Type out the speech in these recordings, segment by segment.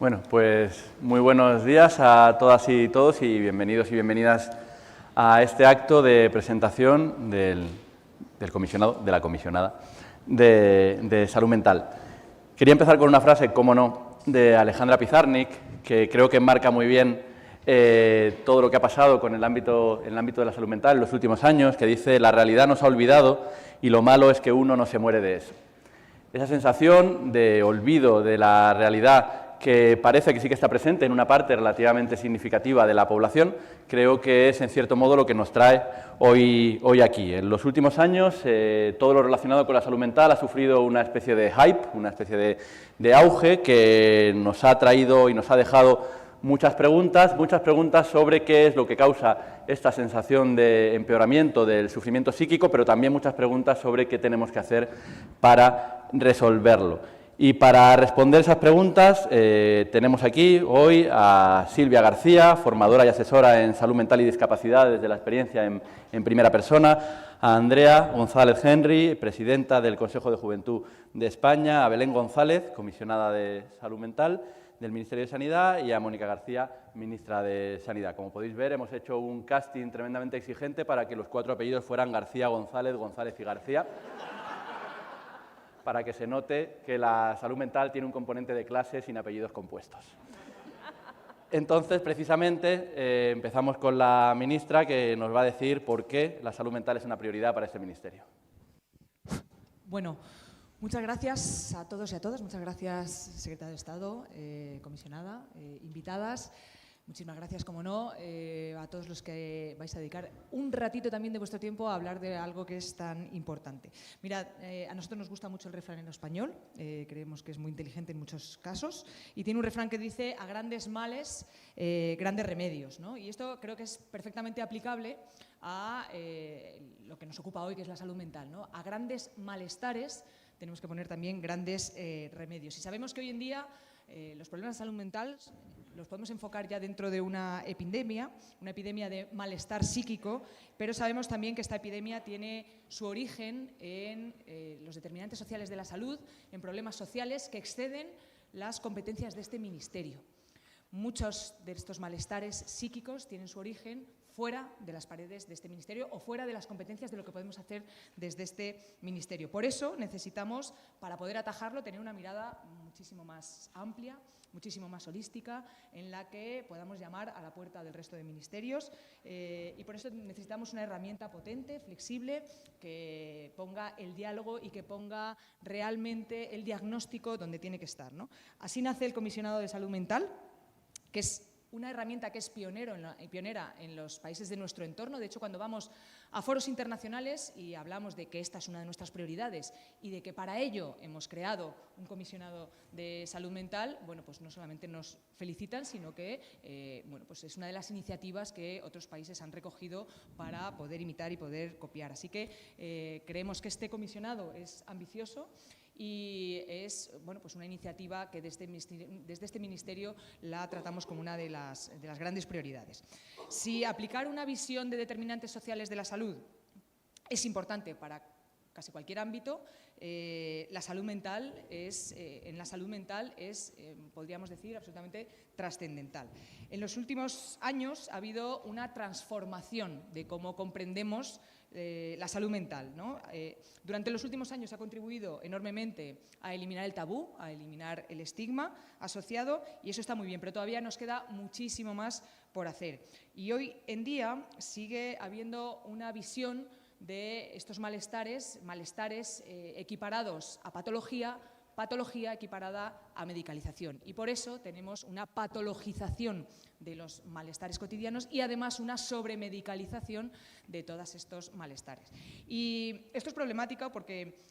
Bueno, pues muy buenos días a todas y todos y bienvenidos y bienvenidas a este acto de presentación del comisionado, de la comisionada de Salud Mental. Quería empezar con una frase, cómo no, de Alejandra Pizarnik, que creo que enmarca muy bien todo lo que ha pasado con el ámbito de la salud mental en los últimos años, que dice: la realidad nos ha olvidado y lo malo es que uno no se muere de eso. Esa sensación de olvido de la realidad, que parece que sí que está presente en una parte relativamente significativa de la población, creo que es en cierto modo lo que nos trae hoy aquí. En los últimos años todo lo relacionado con la salud mental ha sufrido una especie de hype, una especie de auge que nos ha traído y nos ha dejado muchas preguntas sobre qué es lo que causa esta sensación de empeoramiento del sufrimiento psíquico, pero también muchas preguntas sobre qué tenemos que hacer para resolverlo. Y para responder esas preguntas tenemos aquí hoy a Silvia García, formadora y asesora en salud mental y discapacidad desde la experiencia en primera persona, a Andrea González Henry, presidenta del Consejo de Juventud de España, a Belén González, comisionada de salud mental del Ministerio de Sanidad, y a Mónica García, ministra de Sanidad. Como podéis ver, hemos hecho un casting tremendamente exigente para que los 4 apellidos fueran García, González, González y García, para que se note que la salud mental tiene un componente de clase sin apellidos compuestos. Entonces, precisamente, empezamos con la ministra, que nos va a decir por qué la salud mental es una prioridad para este ministerio. Bueno, muchas gracias a todos y a todas. Muchas gracias, secretaria de Estado, comisionada, invitadas. Muchísimas gracias, como no, a todos los que vais a dedicar un ratito también de vuestro tiempo a hablar de algo que es tan importante. Mirad, a nosotros nos gusta mucho el refrán en español, creemos que es muy inteligente en muchos casos, y tiene un refrán que dice: a grandes males, grandes remedios, ¿no? Y esto creo que es perfectamente aplicable a lo que nos ocupa hoy, que es la salud mental, ¿no? A grandes malestares tenemos que poner también grandes remedios. Y sabemos que hoy en día los problemas de salud mental los podemos enfocar ya dentro de una epidemia de malestar psíquico, pero sabemos también que esta epidemia tiene su origen en los determinantes sociales de la salud, en problemas sociales que exceden las competencias de este ministerio. Muchos de estos malestares psíquicos tienen su origen fuera de las paredes de este ministerio o fuera de las competencias de lo que podemos hacer desde este ministerio. Por eso necesitamos, para poder atajarlo, tener una mirada muchísimo más amplia, muchísimo más holística, en la que podamos llamar a la puerta del resto de ministerios, y por eso necesitamos una herramienta potente, flexible, que ponga el diálogo y que ponga realmente el diagnóstico donde tiene que estar, ¿no? Así nace el Comisionado de Salud Mental, que es una herramienta que es pionera en los países de nuestro entorno. De hecho, cuando vamos a foros internacionales y hablamos de que esta es una de nuestras prioridades y de que para ello hemos creado un comisionado de salud mental, bueno, pues no solamente nos felicitan, sino que bueno, pues es una de las iniciativas que otros países han recogido para poder imitar y poder copiar. Así que creemos que este comisionado es ambicioso y es, bueno, pues una iniciativa que desde este ministerio la tratamos como una de las grandes prioridades. Si aplicar una visión de determinantes sociales de la salud es importante para casi cualquier ámbito, la salud mental en la salud mental es, podríamos decir, absolutamente trascendental. En los últimos años ha habido una transformación de cómo comprendemos la salud mental, ¿no? Durante los últimos años ha contribuido enormemente a eliminar el tabú, a eliminar el estigma asociado, y eso está muy bien, pero todavía nos queda muchísimo más por hacer. Y hoy en día sigue habiendo una visión de estos malestares equiparados a patología equiparada a medicalización. Y por eso tenemos una patologización de los malestares cotidianos y además una sobremedicalización de todos estos malestares. Y esto es problemático porque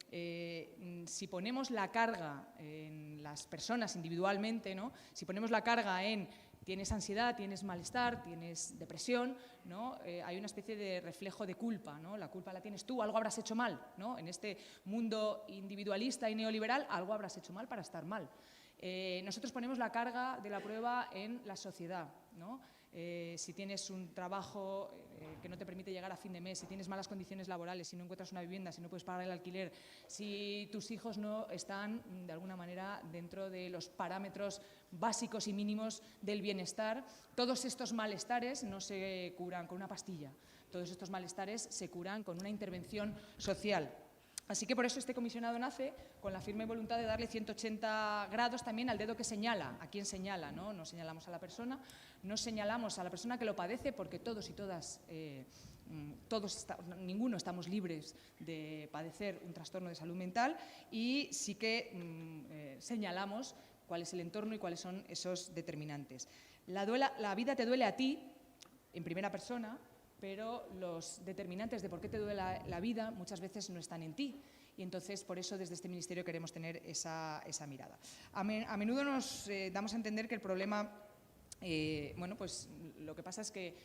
si ponemos la carga en las personas individualmente, ¿no? Si ponemos la carga en tienes ansiedad, tienes malestar, tienes depresión, ¿no? Hay una especie de reflejo de culpa, ¿no? La culpa la tienes tú, algo habrás hecho mal, ¿no? En este mundo individualista y neoliberal, algo habrás hecho mal para estar mal. Nosotros ponemos la carga de la prueba en la sociedad, ¿no? si tienes un trabajo que no te permite llegar a fin de mes, si tienes malas condiciones laborales, si no encuentras una vivienda, si no puedes pagar el alquiler, si tus hijos no están de alguna manera dentro de los parámetros básicos y mínimos del bienestar, todos estos malestares no se curan con una pastilla, todos estos malestares se curan con una intervención social. Así que por eso este comisionado nace con la firme voluntad de darle 180 grados también al dedo que señala. ¿A quién señala? No señalamos a la persona, no señalamos a la persona que lo padece, porque todos y todas, ninguno estamos libres de padecer un trastorno de salud mental, y sí que señalamos cuál es el entorno y cuáles son esos determinantes. La vida te duele a ti, en primera persona, pero los determinantes de por qué te duele la vida muchas veces no están en ti. Y entonces, por eso, desde este Ministerio queremos tener esa mirada. A menudo nos damos a entender que el problema, pues lo que pasa es que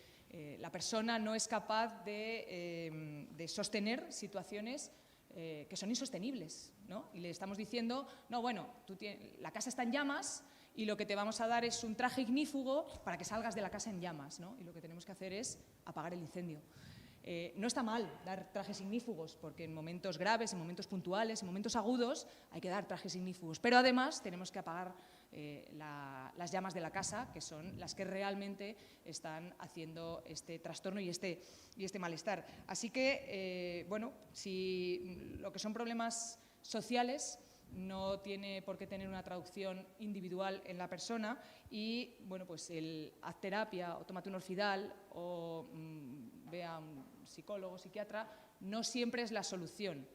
la persona no es capaz de sostener situaciones que son insostenibles, ¿no? Y le estamos diciendo, no, bueno, la casa está en llamas, y lo que te vamos a dar es un traje ignífugo para que salgas de la casa en llamas, ¿no? Y lo que tenemos que hacer es apagar el incendio. No está mal dar trajes ignífugos, porque en momentos graves, en momentos puntuales, en momentos agudos, hay que dar trajes ignífugos. Pero además tenemos que apagar las llamas de la casa, que son las que realmente están haciendo este trastorno y este malestar. Así que, si lo que son problemas sociales no tiene por qué tener una traducción individual en la persona, y pues el haz terapia o tómate un Orfidal o ve a un psicólogo o psiquiatra no siempre es la solución.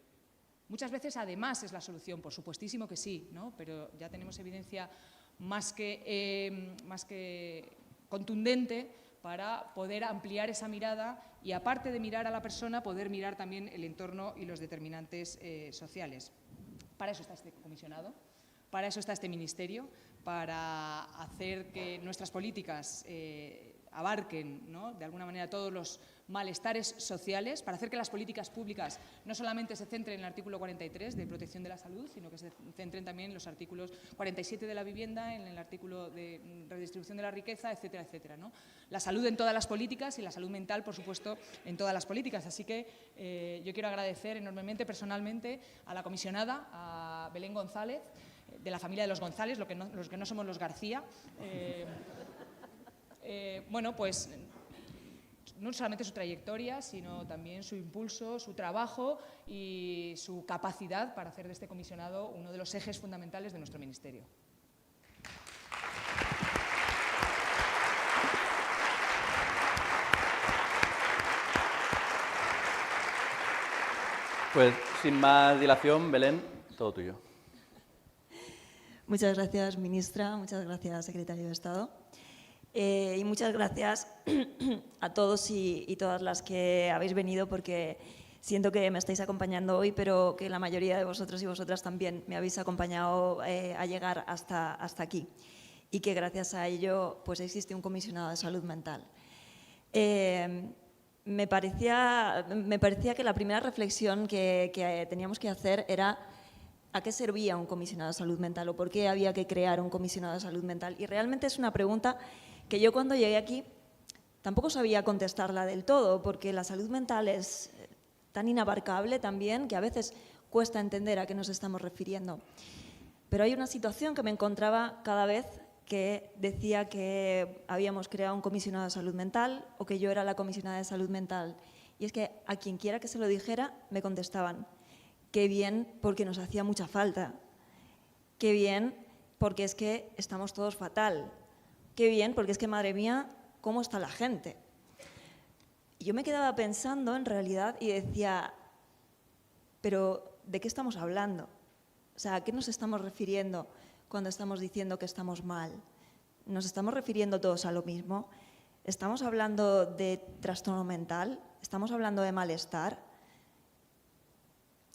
Muchas veces además es la solución, por supuestísimo que sí, ¿no? Pero ya tenemos evidencia más que contundente para poder ampliar esa mirada y, aparte de mirar a la persona, poder mirar también el entorno y los determinantes sociales. Para eso está este comisionado, para eso está este ministerio, para hacer que nuestras políticas abarquen, ¿no?, de alguna manera todos los malestares sociales, para hacer que las políticas públicas no solamente se centren en el artículo 43 de protección de la salud, sino que se centren también en los artículos 47 de la vivienda, en el artículo de redistribución de la riqueza, etcétera, etcétera, ¿no? La salud en todas las políticas y la salud mental, por supuesto, en todas las políticas. Así que yo quiero agradecer enormemente, personalmente, a la comisionada, a Belén González, de la familia de los González, los que no somos los García. Pues no solamente su trayectoria, sino también su impulso, su trabajo y su capacidad para hacer de este comisionado uno de los ejes fundamentales de nuestro ministerio. Pues sin más dilación, Belén, todo tuyo. Muchas gracias, ministra. Muchas gracias, secretario de Estado. Y muchas gracias a todos y todas las que habéis venido, porque siento que me estáis acompañando hoy, pero que la mayoría de vosotros y vosotras también me habéis acompañado a llegar hasta aquí, y que gracias a ello pues existe un comisionado de salud mental. Me parecía que la primera reflexión que teníamos que hacer era ¿a qué servía un comisionado de salud mental o por qué había que crear un comisionado de salud mental? Y realmente es una pregunta que yo, cuando llegué aquí, tampoco sabía contestarla del todo, porque la salud mental es tan inabarcable también que a veces cuesta entender a qué nos estamos refiriendo. Pero hay una situación que me encontraba cada vez que decía que habíamos creado un comisionado de salud mental o que yo era la comisionada de salud mental. Y es que a quien quiera que se lo dijera me contestaban: qué bien, porque nos hacía mucha falta. Qué bien, porque es que estamos todos fatal. Qué bien, porque es que, madre mía, ¿cómo está la gente? Y yo me quedaba pensando, en realidad, y decía, pero ¿de qué estamos hablando? O sea, ¿a qué nos estamos refiriendo cuando estamos diciendo que estamos mal? ¿Nos estamos refiriendo todos a lo mismo? ¿Estamos hablando de trastorno mental? ¿Estamos hablando de malestar?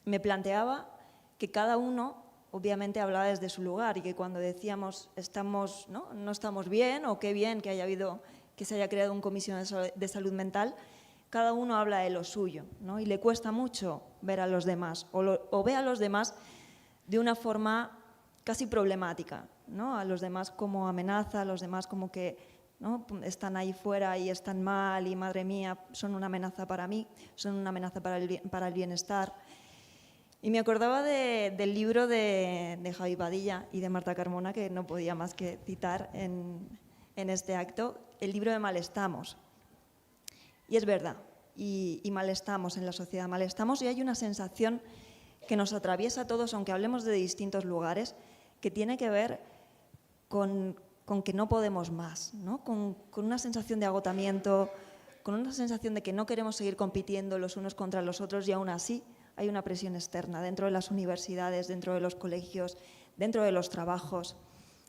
Me planteaba que cada uno obviamente hablaba desde su lugar, y que cuando decíamos no estamos bien, o qué bien que se haya creado un comisionado de salud mental, cada uno habla de lo suyo, ¿no? Y le cuesta mucho ver a los demás, o ve a los demás de una forma casi problemática, ¿no? A los demás como amenaza, a los demás como que ¿no? Están ahí fuera y están mal y, madre mía, son una amenaza para mí, son una amenaza para el bienestar. Y me acordaba del libro de Javi Padilla y de Marta Carmona, que no podía más que citar en este acto, el libro de Malestamos. Y es verdad, y malestamos en la sociedad, malestamos, y hay una sensación que nos atraviesa a todos, aunque hablemos de distintos lugares, que tiene que ver con que no podemos más, ¿no? Con una sensación de agotamiento, con una sensación de que no queremos seguir compitiendo los unos contra los otros, y aún así hay una presión externa dentro de las universidades, dentro de los colegios, dentro de los trabajos,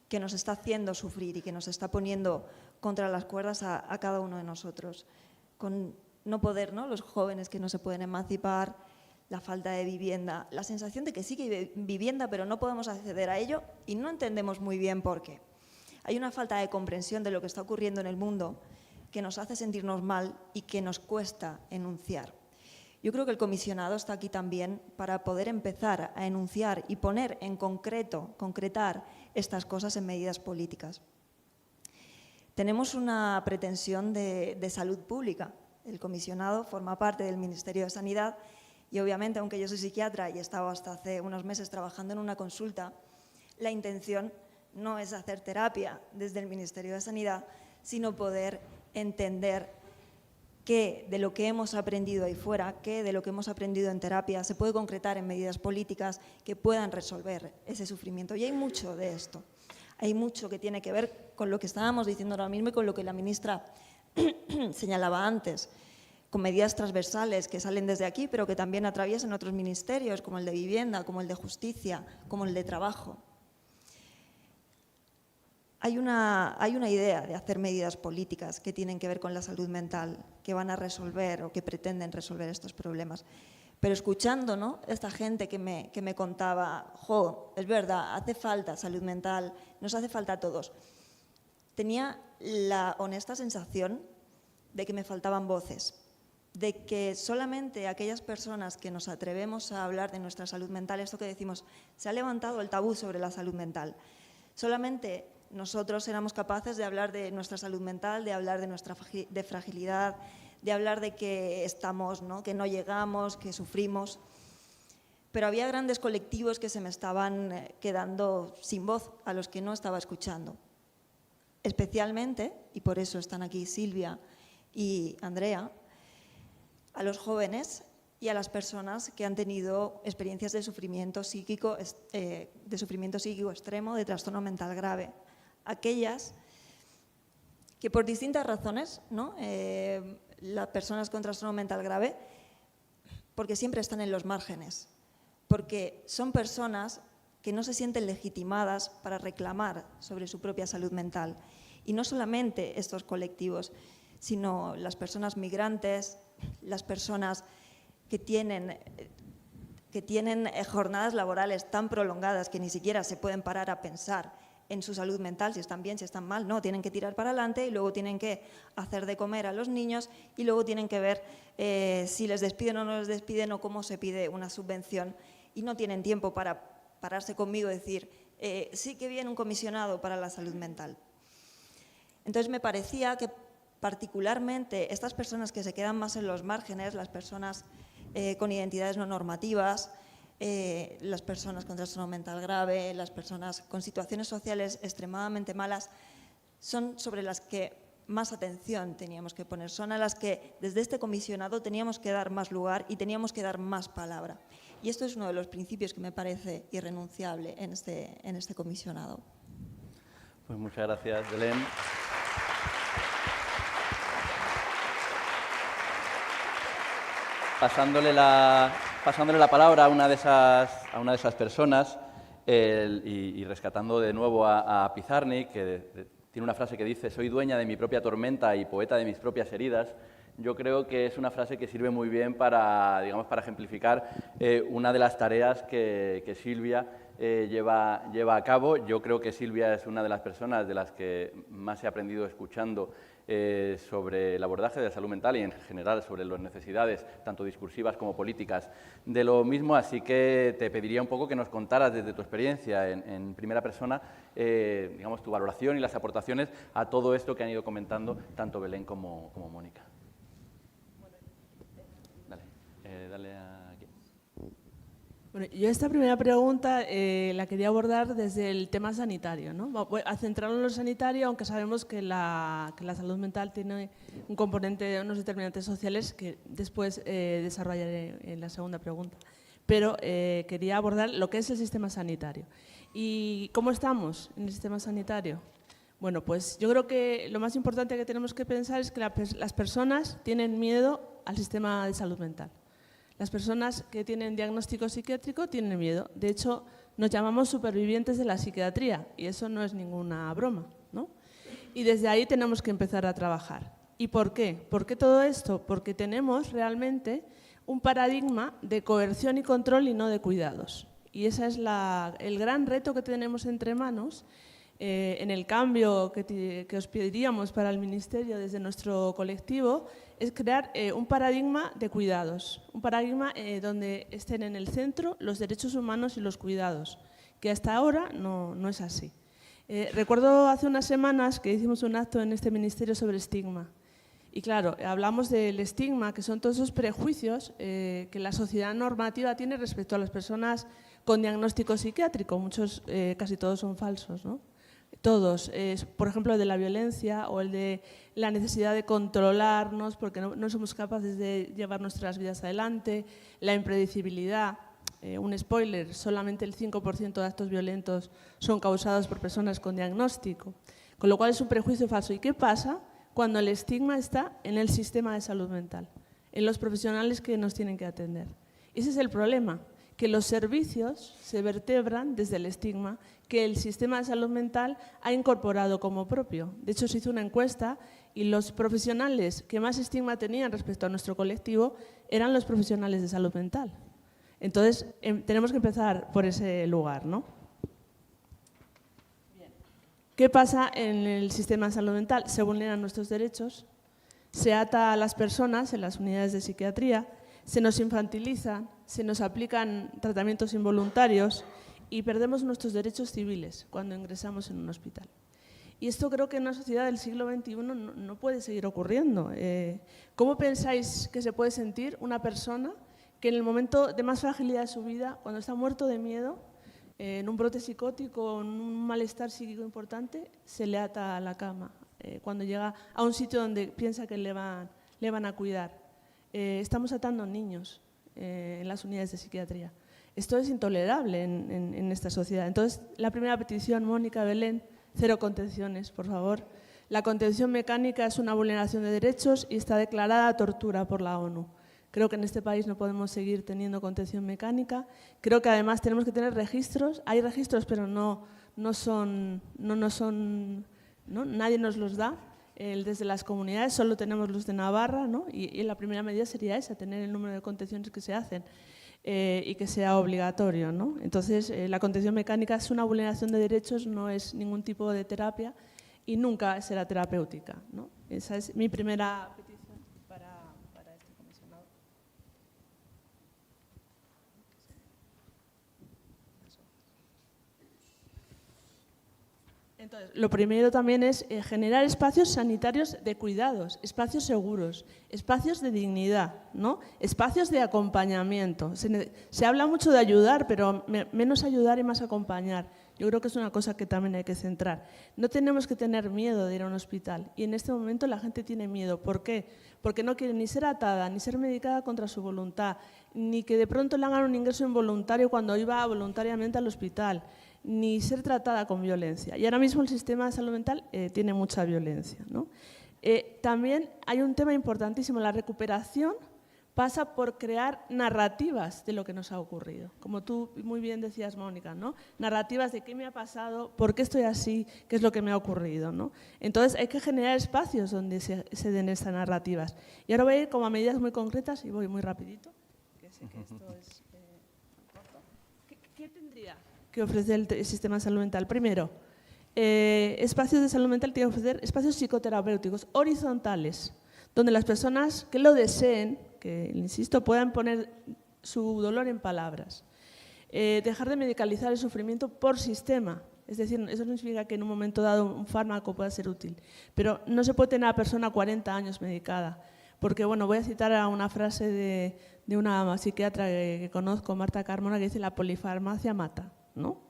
que nos está haciendo sufrir y que nos está poniendo contra las cuerdas a cada uno de nosotros. Con no poder, ¿no? Los jóvenes que no se pueden emancipar, la falta de vivienda, la sensación de que sí que hay vivienda pero no podemos acceder a ello y no entendemos muy bien por qué. Hay una falta de comprensión de lo que está ocurriendo en el mundo que nos hace sentirnos mal y que nos cuesta enunciar. Yo creo que el comisionado está aquí también para poder empezar a enunciar y poner en concretar estas cosas en medidas políticas. Tenemos una pretensión de salud pública. El comisionado forma parte del Ministerio de Sanidad y, obviamente, aunque yo soy psiquiatra y he estado hasta hace unos meses trabajando en una consulta, la intención no es hacer terapia desde el Ministerio de Sanidad, sino poder entender qué de lo que hemos aprendido ahí fuera, qué de lo que hemos aprendido en terapia se puede concretar en medidas políticas que puedan resolver ese sufrimiento. Y hay mucho de esto. Hay mucho que tiene que ver con lo que estábamos diciendo ahora mismo y con lo que la ministra señalaba antes, con medidas transversales que salen desde aquí, pero que también atraviesan otros ministerios, como el de Vivienda, como el de Justicia, como el de Trabajo. Hay una idea de hacer medidas políticas que tienen que ver con la salud mental, que van a resolver o que pretenden resolver estos problemas. Pero escuchando, ¿no?, esta gente que me contaba, es verdad, hace falta salud mental, nos hace falta a todos. Tenía la honesta sensación de que me faltaban voces, de que solamente aquellas personas que nos atrevemos a hablar de nuestra salud mental, esto que decimos, se ha levantado el tabú sobre la salud mental, solamente nosotros éramos capaces de hablar de nuestra salud mental, de hablar de nuestra fragilidad, de hablar de que estamos, ¿no?, que no llegamos, que sufrimos. Pero había grandes colectivos que se me estaban quedando sin voz, a los que no estaba escuchando. Especialmente, y por eso están aquí Silvia y Andrea, a los jóvenes y a las personas que han tenido experiencias de sufrimiento psíquico extremo, de trastorno mental grave. Aquellas que por distintas razones, ¿no?, las personas con trastorno mental grave, porque siempre están en los márgenes, porque son personas que no se sienten legitimadas para reclamar sobre su propia salud mental. Y no solamente estos colectivos, sino las personas migrantes, las personas que tienen jornadas laborales tan prolongadas que ni siquiera se pueden parar a pensar en su salud mental, si están bien, si están mal, no, tienen que tirar para adelante y luego tienen que hacer de comer a los niños y luego tienen que ver si les despiden o no les despiden o cómo se pide una subvención y no tienen tiempo para pararse conmigo y decir, sí que viene un comisionado para la salud mental. Entonces me parecía que particularmente estas personas que se quedan más en los márgenes, las personas con identidades no normativas, las personas con trastorno mental grave, las personas con situaciones sociales extremadamente malas, son sobre las que más atención teníamos que poner, son a las que desde este comisionado teníamos que dar más lugar y teníamos que dar más palabra. Y esto es uno de los principios que me parece irrenunciable en este comisionado. Pues muchas gracias, Belén. Pasándole la palabra a una de esas personas y rescatando de nuevo a Pizarnik, que tiene una frase que dice: soy dueña de mi propia tormenta y poeta de mis propias heridas. Yo creo que es una frase que sirve muy bien para ejemplificar una de las tareas que Silvia lleva a cabo. Yo creo que Silvia es una de las personas de las que más he aprendido escuchando sobre el abordaje de la salud mental y en general sobre las necesidades, tanto discursivas como políticas, de lo mismo. Así que te pediría un poco que nos contaras desde tu experiencia en primera persona, digamos, tu valoración y las aportaciones a todo esto que han ido comentando tanto Belén como Mónica. Dale aquí. Bueno, yo esta primera pregunta la quería abordar desde el tema sanitario, ¿no? Voy a centrarlo en lo sanitario, aunque sabemos que la salud mental tiene un componente, unos determinantes sociales que después desarrollaré en la segunda pregunta. Pero quería abordar lo que es el sistema sanitario. ¿Y cómo estamos en el sistema sanitario? Bueno, pues yo creo que lo más importante que tenemos que pensar es que las personas tienen miedo al sistema de salud mental. Las personas que tienen diagnóstico psiquiátrico tienen miedo. De hecho, nos llamamos supervivientes de la psiquiatría y eso no es ninguna broma, ¿no? Y desde ahí tenemos que empezar a trabajar. ¿Y por qué? ¿Por qué todo esto? Porque tenemos realmente un paradigma de coerción y control y no de cuidados. Y ese es el gran reto que tenemos entre manos en el cambio que os pediríamos para el Ministerio desde nuestro colectivo, es crear un paradigma de cuidados, un paradigma donde estén en el centro los derechos humanos y los cuidados, que hasta ahora no es así. Recuerdo hace unas semanas que hicimos un acto en este Ministerio sobre estigma. Y claro, hablamos del estigma, que son todos esos prejuicios que la sociedad normativa tiene respecto a las personas con diagnóstico psiquiátrico. Muchos, casi todos son falsos, ¿no? Todos, por ejemplo, el de la violencia o el de la necesidad de controlarnos porque no somos capaces de llevar nuestras vidas adelante, la impredecibilidad. Un spoiler, solamente el 5% de actos violentos son causados por personas con diagnóstico, con lo cual es un prejuicio falso. ¿Y qué pasa cuando el estigma está en el sistema de salud mental, en los profesionales que nos tienen que atender? Ese es el problema, que los servicios se vertebran desde el estigma que el sistema de salud mental ha incorporado como propio. De hecho, se hizo una encuesta y los profesionales que más estigma tenían respecto a nuestro colectivo eran los profesionales de salud mental. Entonces, tenemos que empezar por ese lugar, ¿no? Bien. ¿Qué pasa en el sistema de salud mental? Se vulneran nuestros derechos, se ata a las personas en las unidades de psiquiatría, se nos infantiliza, se nos aplican tratamientos involuntarios y perdemos nuestros derechos civiles cuando ingresamos en un hospital. Y esto creo que en una sociedad del siglo XXI no puede seguir ocurriendo. ¿Cómo pensáis que se puede sentir una persona que en el momento de más fragilidad de su vida, cuando está muerto de miedo, en un brote psicótico, en un malestar psíquico importante, se le ata a la cama? Cuando llega a un sitio donde piensa que le van a cuidar. Estamos atando niños en las unidades de psiquiatría. Esto es intolerable en esta sociedad. Entonces, la primera petición, Mónica, Belén, 0 contenciones, por favor. La contención mecánica es una vulneración de derechos y está declarada tortura por la ONU. Creo que en este país no podemos seguir teniendo contención mecánica. Creo que además tenemos que tener registros. Hay registros, pero nadie nos los da. Desde las comunidades solo tenemos los de Navarra, ¿no? Y la primera medida sería esa, tener el número de contenciones que se hacen y que sea obligatorio, ¿no? Entonces, la contención mecánica es una vulneración de derechos, no es ningún tipo de terapia y nunca será terapéutica, ¿no? Esa es mi primera petición para este comisionado. Entonces, lo primero también es generar espacios sanitarios de cuidados, espacios seguros, espacios de dignidad, ¿no? Espacios de acompañamiento. Se habla mucho de ayudar, pero menos ayudar y más acompañar. Yo creo que es una cosa que también hay que centrar. No tenemos que tener miedo de ir a un hospital y en este momento la gente tiene miedo. ¿Por qué? Porque no quiere ni ser atada, ni ser medicada contra su voluntad, ni que de pronto le hagan un ingreso involuntario cuando iba voluntariamente al hospital, ni ser tratada con violencia. Y ahora mismo el sistema de salud mental tiene mucha violencia, ¿no? También hay un tema importantísimo, la recuperación pasa por crear narrativas de lo que nos ha ocurrido. Como tú muy bien decías, Mónica, ¿no? Narrativas de qué me ha pasado, por qué estoy así, qué es lo que me ha ocurrido, ¿no? Entonces hay que generar espacios donde se den estas narrativas. Y ahora voy a ir como a medidas muy concretas y voy muy rapidito, que sé que esto es corto. ¿Qué tendría que ofrece el sistema de salud mental? Primero, espacios de salud mental tienen que ofrecer espacios psicoterapéuticos horizontales, donde las personas que lo deseen, que, insisto, puedan poner su dolor en palabras. Dejar de medicalizar el sufrimiento por sistema. Es decir, eso no significa que en un momento dado un fármaco pueda ser útil, pero no se puede tener a una persona 40 años medicada. Porque, bueno, voy a citar a una frase de una psiquiatra que conozco, Marta Carmona, que dice: la polifarmacia mata, ¿no?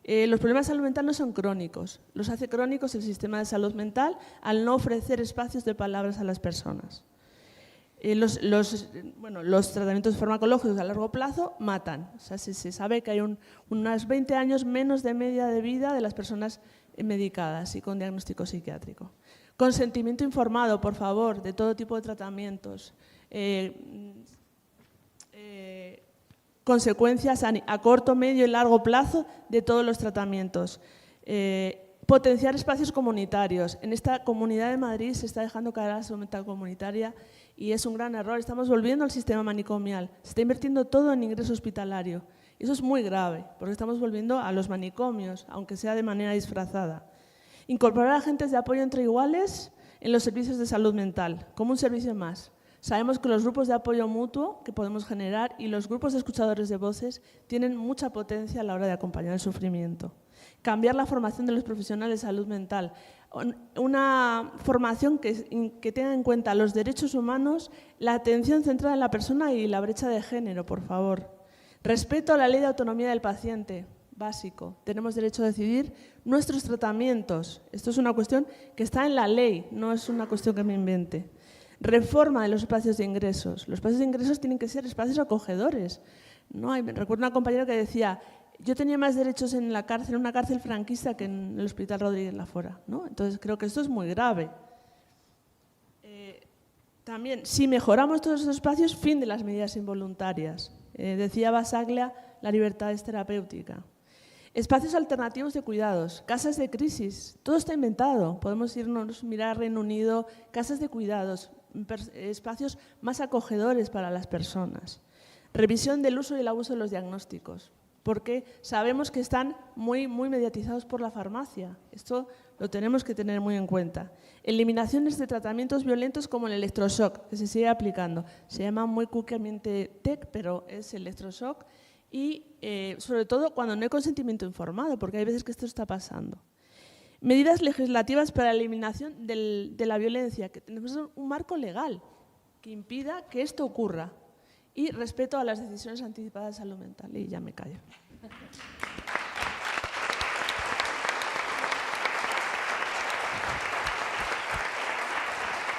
Los problemas de salud mental no son crónicos, los hace crónicos el sistema de salud mental al no ofrecer espacios de palabras a las personas. Los tratamientos farmacológicos a largo plazo matan. O sea, se sabe que hay unos 20 años menos de media de vida de las personas medicadas y con diagnóstico psiquiátrico. Consentimiento informado, por favor, de todo tipo de tratamientos. Consecuencias a corto, medio y largo plazo de todos los tratamientos. Potenciar espacios comunitarios. En esta Comunidad de Madrid se está dejando caer la salud mental comunitaria y es un gran error. Estamos volviendo al sistema manicomial. Se está invirtiendo todo en ingreso hospitalario. Eso es muy grave, porque estamos volviendo a los manicomios, aunque sea de manera disfrazada. Incorporar a agentes de apoyo entre iguales en los servicios de salud mental, como un servicio más. Sabemos que los grupos de apoyo mutuo que podemos generar y los grupos de escuchadores de voces tienen mucha potencia a la hora de acompañar el sufrimiento. Cambiar la formación de los profesionales de salud mental. Una formación que tenga en cuenta los derechos humanos, la atención centrada en la persona y la brecha de género, por favor. Respeto a la ley de autonomía del paciente, básico. Tenemos derecho a decidir nuestros tratamientos. Esto es una cuestión que está en la ley, no es una cuestión que me invente. Reforma de los espacios de ingresos. Los espacios de ingresos tienen que ser espacios acogedores. ¿No? Recuerdo una compañera que decía: yo tenía más derechos en la cárcel, en una cárcel franquista, que en el Hospital Rodríguez Lafora, ¿no? Entonces creo que esto es muy grave. También, si mejoramos todos esos espacios, fin de las medidas involuntarias. Decía Basaglia, la libertad es terapéutica. Espacios alternativos de cuidados, casas de crisis, todo está inventado. Podemos mirar a Reino Unido, casas de cuidados, espacios más acogedores para las personas. Revisión del uso y el abuso de los diagnósticos, porque sabemos que están muy mediatizados por la farmacia. Esto lo tenemos que tener muy en cuenta. Eliminaciones de tratamientos violentos como el electroshock, que se sigue aplicando. Se llama muy cuquemente TEC, pero es electroshock. Y sobre todo cuando no hay consentimiento informado, porque hay veces que esto está pasando. Medidas legislativas para la eliminación de la violencia, que tenemos un marco legal que impida que esto ocurra. Y respeto a las decisiones anticipadas de salud mental. Y ya me callo.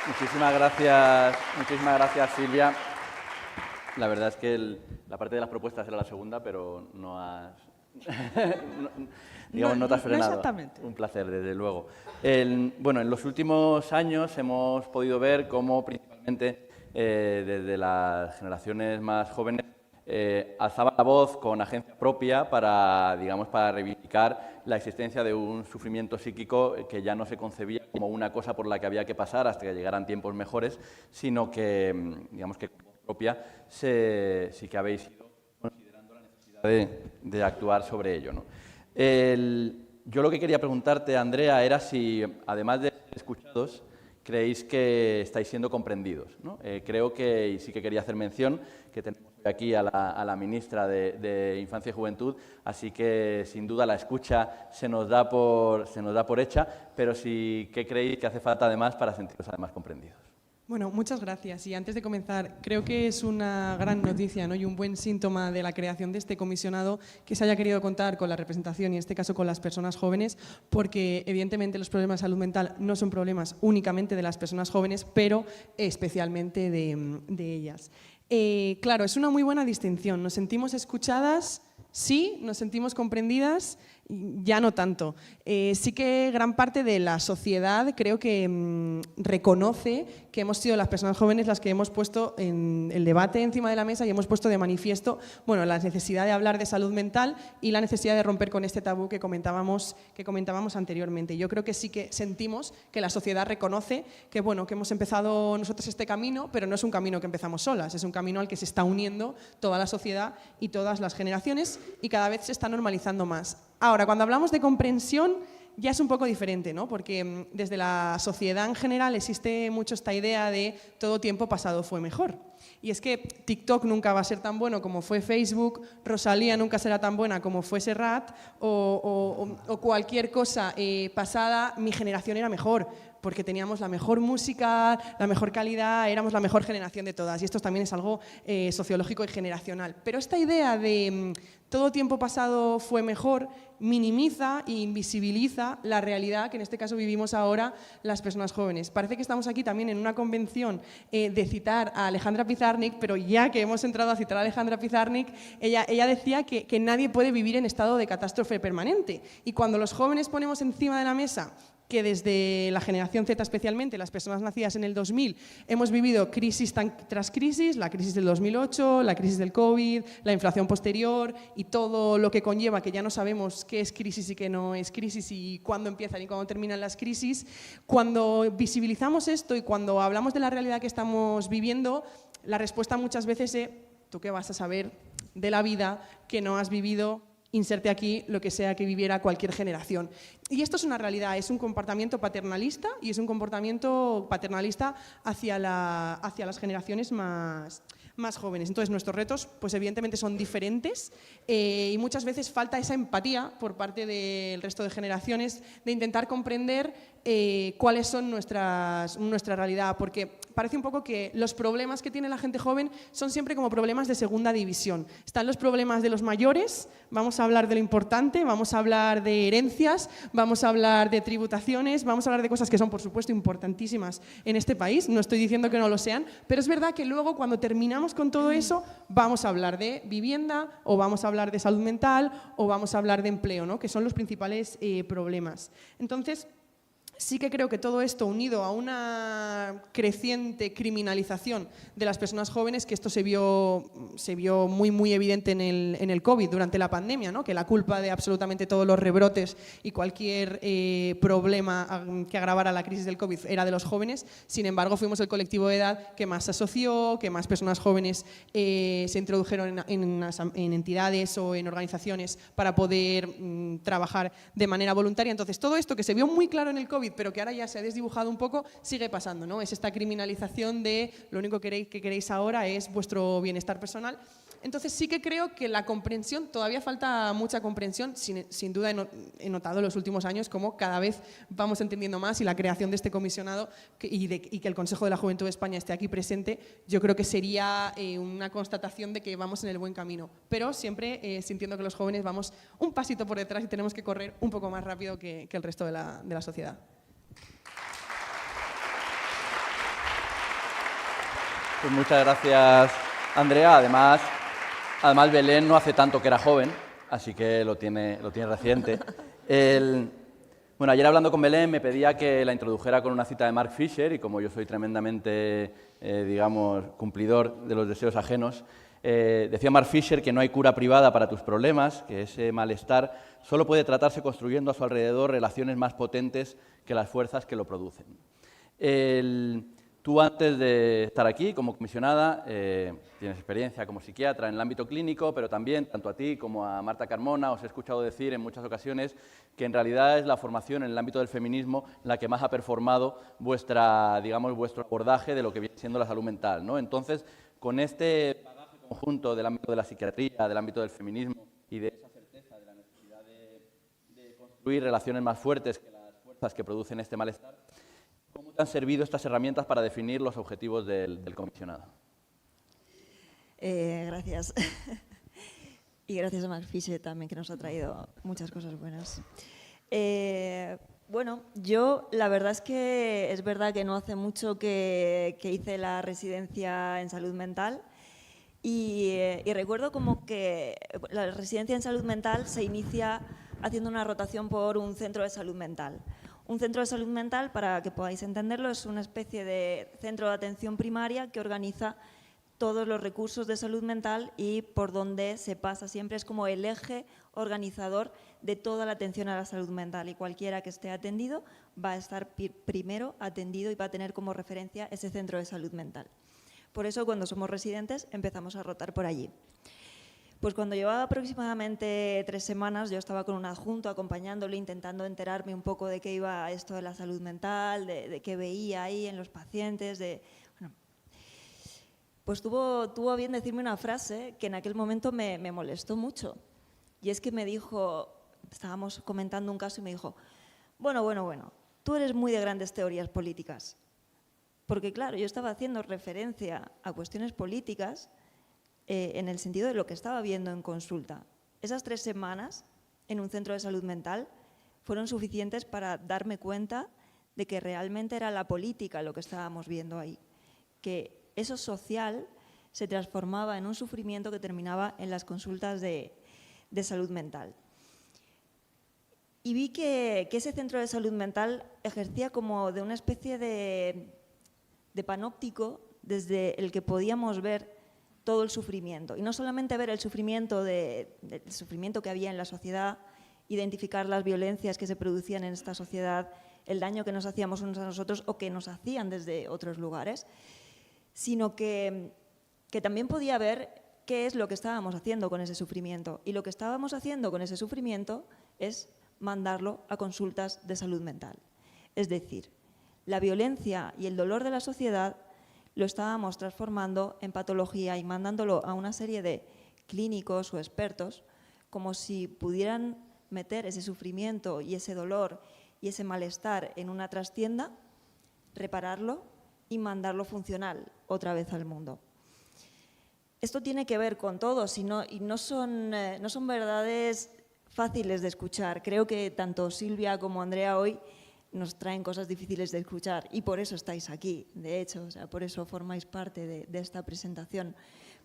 Muchísimas gracias, Silvia. La verdad es que la parte de las propuestas era la segunda, pero no has... no te has frenado. No exactamente. Un placer, desde luego. Bueno, en los últimos años hemos podido ver cómo principalmente desde las generaciones más jóvenes alzaban la voz con agencia propia para reivindicar la existencia de un sufrimiento psíquico que ya no se concebía como una cosa por la que había que pasar hasta que llegaran tiempos mejores, sino que, que propia sí que habéis ido considerando la necesidad de actuar sobre ello, ¿no? Yo lo que quería preguntarte, Andrea, era si, además de ser escuchados, creéis que estáis siendo comprendidos, ¿no? Creo que, y sí que quería hacer mención, que tenemos aquí a la ministra de Infancia y Juventud, así que sin duda la escucha se nos da por hecha, pero sí que creéis que hace falta además para sentiros además comprendidos. Bueno, muchas gracias. Y antes de comenzar, creo que es una gran noticia, ¿no? Y un buen síntoma de la creación de este comisionado que se haya querido contar con la representación, y en este caso con las personas jóvenes, porque evidentemente los problemas de salud mental no son problemas únicamente de las personas jóvenes, pero especialmente de ellas. Claro, es una muy buena distinción. Nos sentimos escuchadas, sí, nos sentimos comprendidas, ya no tanto. Sí que gran parte de la sociedad creo que reconoce que hemos sido las personas jóvenes las que hemos puesto en el debate encima de la mesa y hemos puesto de manifiesto, bueno, la necesidad de hablar de salud mental y la necesidad de romper con este tabú que comentábamos anteriormente. Yo creo que sí que sentimos que la sociedad reconoce que, bueno, que hemos empezado nosotros este camino, pero no es un camino que empezamos solas, es un camino al que se está uniendo toda la sociedad y todas las generaciones y cada vez se está normalizando más. Ahora, cuando hablamos de comprensión, ya es un poco diferente, ¿no? Porque desde la sociedad en general existe mucho esta idea de todo tiempo pasado fue mejor. Y es que TikTok nunca va a ser tan bueno como fue Facebook, Rosalía nunca será tan buena como fue Serrat, o cualquier cosa pasada, mi generación era mejor, porque teníamos la mejor música, la mejor calidad, éramos la mejor generación de todas. Y esto también es algo sociológico y generacional. Pero esta idea de todo tiempo pasado fue mejor minimiza e invisibiliza la realidad que en este caso vivimos ahora las personas jóvenes. Parece que estamos aquí también en una convención de citar a Alejandra Pizarnik, pero ya que hemos entrado a citar a Alejandra Pizarnik, ella decía que nadie puede vivir en estado de catástrofe permanente. Y cuando los jóvenes ponemos encima de la mesa que desde la generación Z especialmente, las personas nacidas en el 2000, hemos vivido crisis tras crisis, la crisis del 2008, la crisis del COVID, la inflación posterior y todo lo que conlleva, que ya no sabemos qué es crisis y qué no es crisis y cuándo empiezan y cuándo terminan las crisis. Cuando visibilizamos esto y cuando hablamos de la realidad que estamos viviendo, la respuesta muchas veces es: ¿tú qué vas a saber de la vida que no has vivido? Inserte aquí lo que sea que viviera cualquier generación. Y esto es una realidad, es un comportamiento paternalista y es un comportamiento paternalista hacia las generaciones más jóvenes. Entonces, nuestros retos, pues evidentemente son diferentes y muchas veces falta esa empatía por parte del resto de generaciones de intentar comprender cuáles son nuestra realidad, porque parece un poco que los problemas que tiene la gente joven son siempre como problemas de segunda división. Están los problemas de los mayores, vamos a hablar de lo importante, vamos a hablar de herencias, vamos a hablar de tributaciones, vamos a hablar de cosas que son, por supuesto, importantísimas en este país, no estoy diciendo que no lo sean, pero es verdad que luego, cuando terminamos con todo eso, vamos a hablar de vivienda, o vamos a hablar de salud mental, o vamos a hablar de empleo, ¿no? Que son los principales problemas. Entonces, sí que creo que todo esto, unido a una creciente criminalización de las personas jóvenes, que esto se vio muy evidente en el COVID, durante la pandemia, ¿no? Que la culpa de absolutamente todos los rebrotes y cualquier problema que agravara la crisis del COVID era de los jóvenes. Sin embargo, fuimos el colectivo de edad que más se asoció, que más personas jóvenes se introdujeron en entidades o en organizaciones para poder trabajar de manera voluntaria. Entonces, todo esto que se vio muy claro en el COVID, pero que ahora ya se ha desdibujado un poco, sigue pasando, ¿no? Es esta criminalización de lo único que queréis ahora es vuestro bienestar personal. Entonces sí que creo que la comprensión, todavía falta mucha comprensión, sin duda he notado en los últimos años cómo cada vez vamos entendiendo más, y la creación de este comisionado y que el Consejo de la Juventud de España esté aquí presente, yo creo que sería una constatación de que vamos en el buen camino, pero siempre sintiendo que los jóvenes vamos un pasito por detrás y tenemos que correr un poco más rápido que el resto de la sociedad. Pues muchas gracias, Andrea. Además, Belén no hace tanto que era joven, así que lo tiene reciente. Bueno, ayer hablando con Belén me pedía que la introdujera con una cita de Mark Fisher, y como yo soy tremendamente, cumplidor de los deseos ajenos, decía Mark Fisher que no hay cura privada para tus problemas, que ese malestar solo puede tratarse construyendo a su alrededor relaciones más potentes que las fuerzas que lo producen. Tú, antes de estar aquí como comisionada, tienes experiencia como psiquiatra en el ámbito clínico, pero también, tanto a ti como a Marta Carmona, os he escuchado decir en muchas ocasiones que en realidad es la formación en el ámbito del feminismo la que más ha performado vuestro abordaje de lo que viene siendo la salud mental, ¿no? Entonces, con este bagaje conjunto del ámbito de la psiquiatría, del ámbito del feminismo y de esa certeza de la necesidad de construir relaciones más fuertes que las fuerzas que producen este malestar, ¿cómo te han servido estas herramientas para definir los objetivos del comisionado? Gracias. Y gracias a Mark Fisher también, que nos ha traído muchas cosas buenas. Bueno, yo la verdad es verdad que no hace mucho que hice la residencia en salud mental y recuerdo como que la residencia en salud mental se inicia haciendo una rotación por un centro de salud mental. Un centro de salud mental, para que podáis entenderlo, es una especie de centro de atención primaria que organiza todos los recursos de salud mental y por donde se pasa siempre, es como el eje organizador de toda la atención a la salud mental, y cualquiera que esté atendido va a estar primero atendido y va a tener como referencia ese centro de salud mental. Por eso, cuando somos residentes, empezamos a rotar por allí. Pues cuando llevaba aproximadamente 3 semanas, yo estaba con un adjunto acompañándole, intentando enterarme un poco de qué iba esto de la salud mental, de qué veía ahí en los pacientes. Bueno, pues tuvo a bien decirme una frase que en aquel momento me molestó mucho. Y es que me dijo, estábamos comentando un caso y me dijo, bueno, tú eres muy de grandes teorías políticas. Porque claro, yo estaba haciendo referencia a cuestiones políticas en el sentido de lo que estaba viendo en consulta. Esas 3 semanas en un centro de salud mental fueron suficientes para darme cuenta de que realmente era la política lo que estábamos viendo ahí, que eso social se transformaba en un sufrimiento que terminaba en las consultas de salud mental. Y vi que ese centro de salud mental ejercía como de una especie de panóptico desde el que podíamos ver todo el sufrimiento. Y no solamente ver el sufrimiento que había en la sociedad, identificar las violencias que se producían en esta sociedad, el daño que nos hacíamos unos a nosotros o que nos hacían desde otros lugares, sino que también podía ver qué es lo que estábamos haciendo con ese sufrimiento. Y lo que estábamos haciendo con ese sufrimiento es mandarlo a consultas de salud mental. Es decir, la violencia y el dolor de la sociedad lo estábamos transformando en patología y mandándolo a una serie de clínicos o expertos como si pudieran meter ese sufrimiento y ese dolor y ese malestar en una trastienda, repararlo y mandarlo funcional otra vez al mundo. Esto tiene que ver con todos y no son verdades fáciles de escuchar. Creo que tanto Silvia como Andrea hoy nos traen cosas difíciles de escuchar y por eso estáis aquí, de hecho, o sea, por eso formáis parte de esta presentación,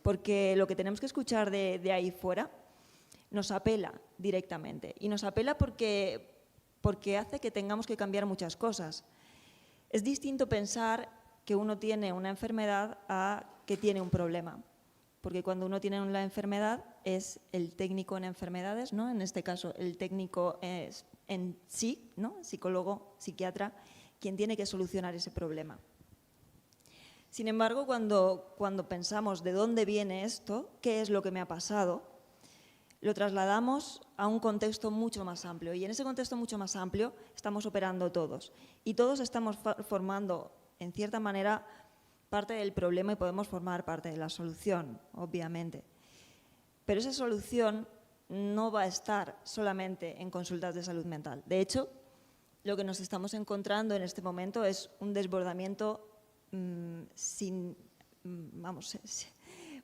porque lo que tenemos que escuchar de ahí fuera nos apela directamente y nos apela porque hace que tengamos que cambiar muchas cosas. Es distinto pensar que uno tiene una enfermedad a que tiene un problema, porque cuando uno tiene una enfermedad es el técnico en enfermedades, ¿no? En este caso el técnico es en sí, ¿no? Psicólogo, psiquiatra, quien tiene que solucionar ese problema. Sin embargo, cuando pensamos de dónde viene esto, qué es lo que me ha pasado, lo trasladamos a un contexto mucho más amplio. Y en ese contexto mucho más amplio estamos operando todos. Y todos estamos formando, en cierta manera, parte del problema y podemos formar parte de la solución, obviamente. Pero esa solución no va a estar solamente en consultas de salud mental. De hecho, lo que nos estamos encontrando en este momento es un desbordamiento un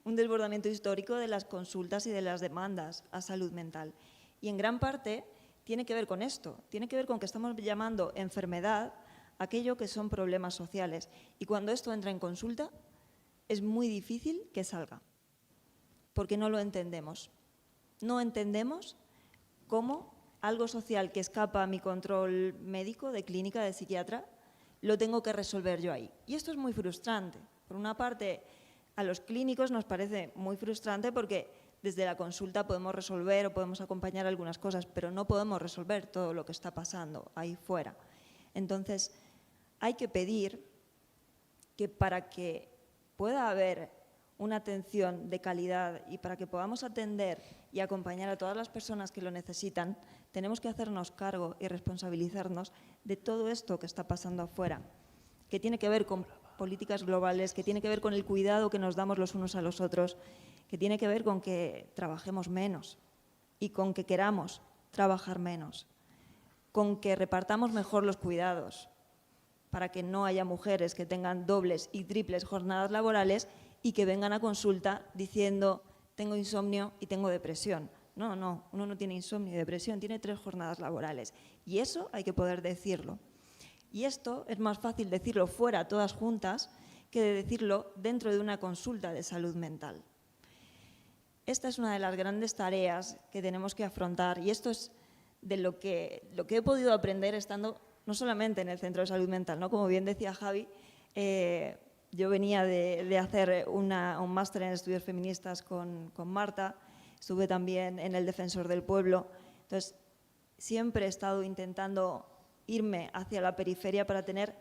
desbordamiento histórico de las consultas y de las demandas a salud mental. Y en gran parte tiene que ver con esto, tiene que ver con que estamos llamando enfermedad aquello que son problemas sociales. Y cuando esto entra en consulta, es muy difícil que salga, porque no lo entendemos. No entendemos cómo algo social que escapa a mi control médico, de clínica, de psiquiatra, lo tengo que resolver yo ahí. Y esto es muy frustrante. Por una parte, a los clínicos nos parece muy frustrante porque desde la consulta podemos resolver o podemos acompañar algunas cosas, pero no podemos resolver todo lo que está pasando ahí fuera. Entonces, hay que pedir que para que pueda haber una atención de calidad y para que podamos atender y acompañar a todas las personas que lo necesitan, tenemos que hacernos cargo y responsabilizarnos de todo esto que está pasando afuera, que tiene que ver con políticas globales, que tiene que ver con el cuidado que nos damos los unos a los otros, que tiene que ver con que trabajemos menos y con que queramos trabajar menos, con que repartamos mejor los cuidados, para que no haya mujeres que tengan dobles y triples jornadas laborales y que vengan a consulta diciendo tengo insomnio y tengo depresión. No, uno no tiene insomnio y depresión, tiene 3 jornadas laborales. Y eso hay que poder decirlo. Y esto es más fácil decirlo fuera, todas juntas, que de decirlo dentro de una consulta de salud mental. Esta es una de las grandes tareas que tenemos que afrontar y esto es de lo que he podido aprender estando no solamente en el Centro de Salud Mental, ¿no? Como bien decía Javi, yo venía de hacer un máster en estudios feministas con Marta, estuve también en el Defensor del Pueblo, entonces siempre he estado intentando irme hacia la periferia para tener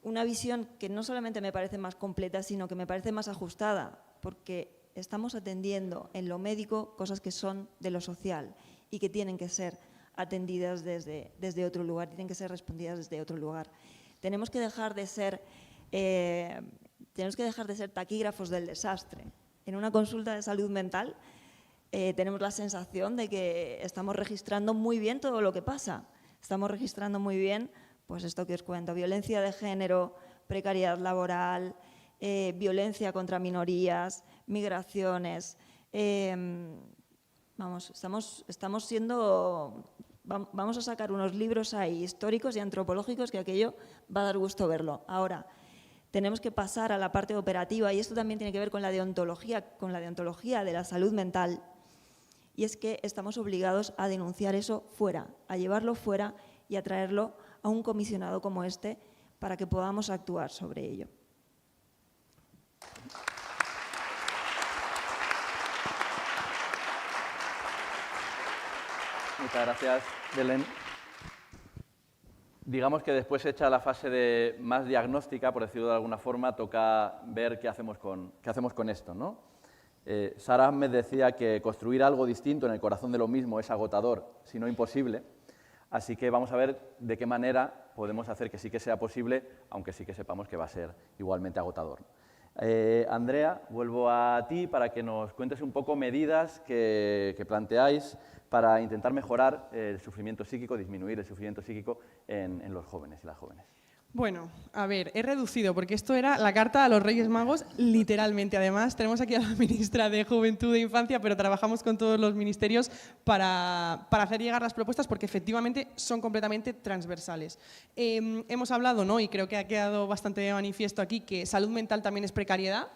una visión que no solamente me parece más completa, sino que me parece más ajustada, porque estamos atendiendo en lo médico cosas que son de lo social y que tienen que ser atendidas desde otro lugar, tienen que ser respondidas desde otro lugar. Tenemos que dejar de ser taquígrafos del desastre. En una consulta de salud mental tenemos la sensación de que estamos registrando muy bien todo lo que pasa. Estamos registrando muy bien, pues esto que os cuento, violencia de género, precariedad laboral, violencia contra minorías, migraciones. Vamos a sacar unos libros ahí históricos y antropológicos que aquello va a dar gusto verlo. Ahora, tenemos que pasar a la parte operativa y esto también tiene que ver con la deontología de la salud mental. Y es que estamos obligados a denunciar eso fuera, a llevarlo fuera y a traerlo a un comisionado como este para que podamos actuar sobre ello. Muchas gracias, Belén. Digamos que después, hecha la fase más diagnóstica, por decirlo de alguna forma, toca ver qué hacemos con esto, ¿no? Sara Ahmed decía que construir algo distinto en el corazón de lo mismo es agotador, si no imposible. Así que vamos a ver de qué manera podemos hacer que sí que sea posible, aunque sí que sepamos que va a ser igualmente agotador. Andrea, vuelvo a ti para que nos cuentes un poco medidas que planteáis para intentar mejorar el sufrimiento psíquico, disminuir el sufrimiento psíquico en los jóvenes y las jóvenes. Bueno, a ver, he reducido, porque esto era la carta a los Reyes Magos, literalmente. Además, tenemos aquí a la ministra de Juventud e Infancia, pero trabajamos con todos los ministerios para hacer llegar las propuestas, porque efectivamente son completamente transversales. Hemos hablado, ¿no?, y creo que ha quedado bastante manifiesto aquí, que salud mental también es precariedad.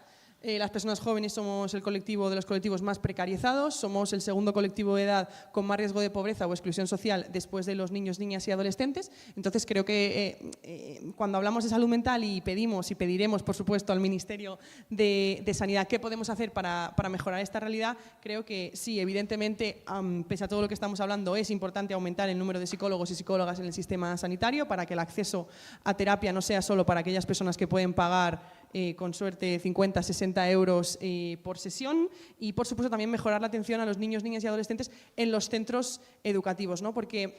Las personas jóvenes somos el colectivo de los colectivos más precarizados, somos el segundo colectivo de edad con más riesgo de pobreza o exclusión social después de los niños, niñas y adolescentes. Entonces creo que cuando hablamos de salud mental y pedimos y pediremos, por supuesto, al Ministerio de Sanidad qué podemos hacer para mejorar esta realidad, creo que sí, evidentemente, pese a todo lo que estamos hablando, es importante aumentar el número de psicólogos y psicólogas en el sistema sanitario para que el acceso a terapia no sea solo para aquellas personas que pueden pagar con suerte 50, 60 euros por sesión y, por supuesto, también mejorar la atención a los niños, niñas y adolescentes en los centros educativos, ¿no? Porque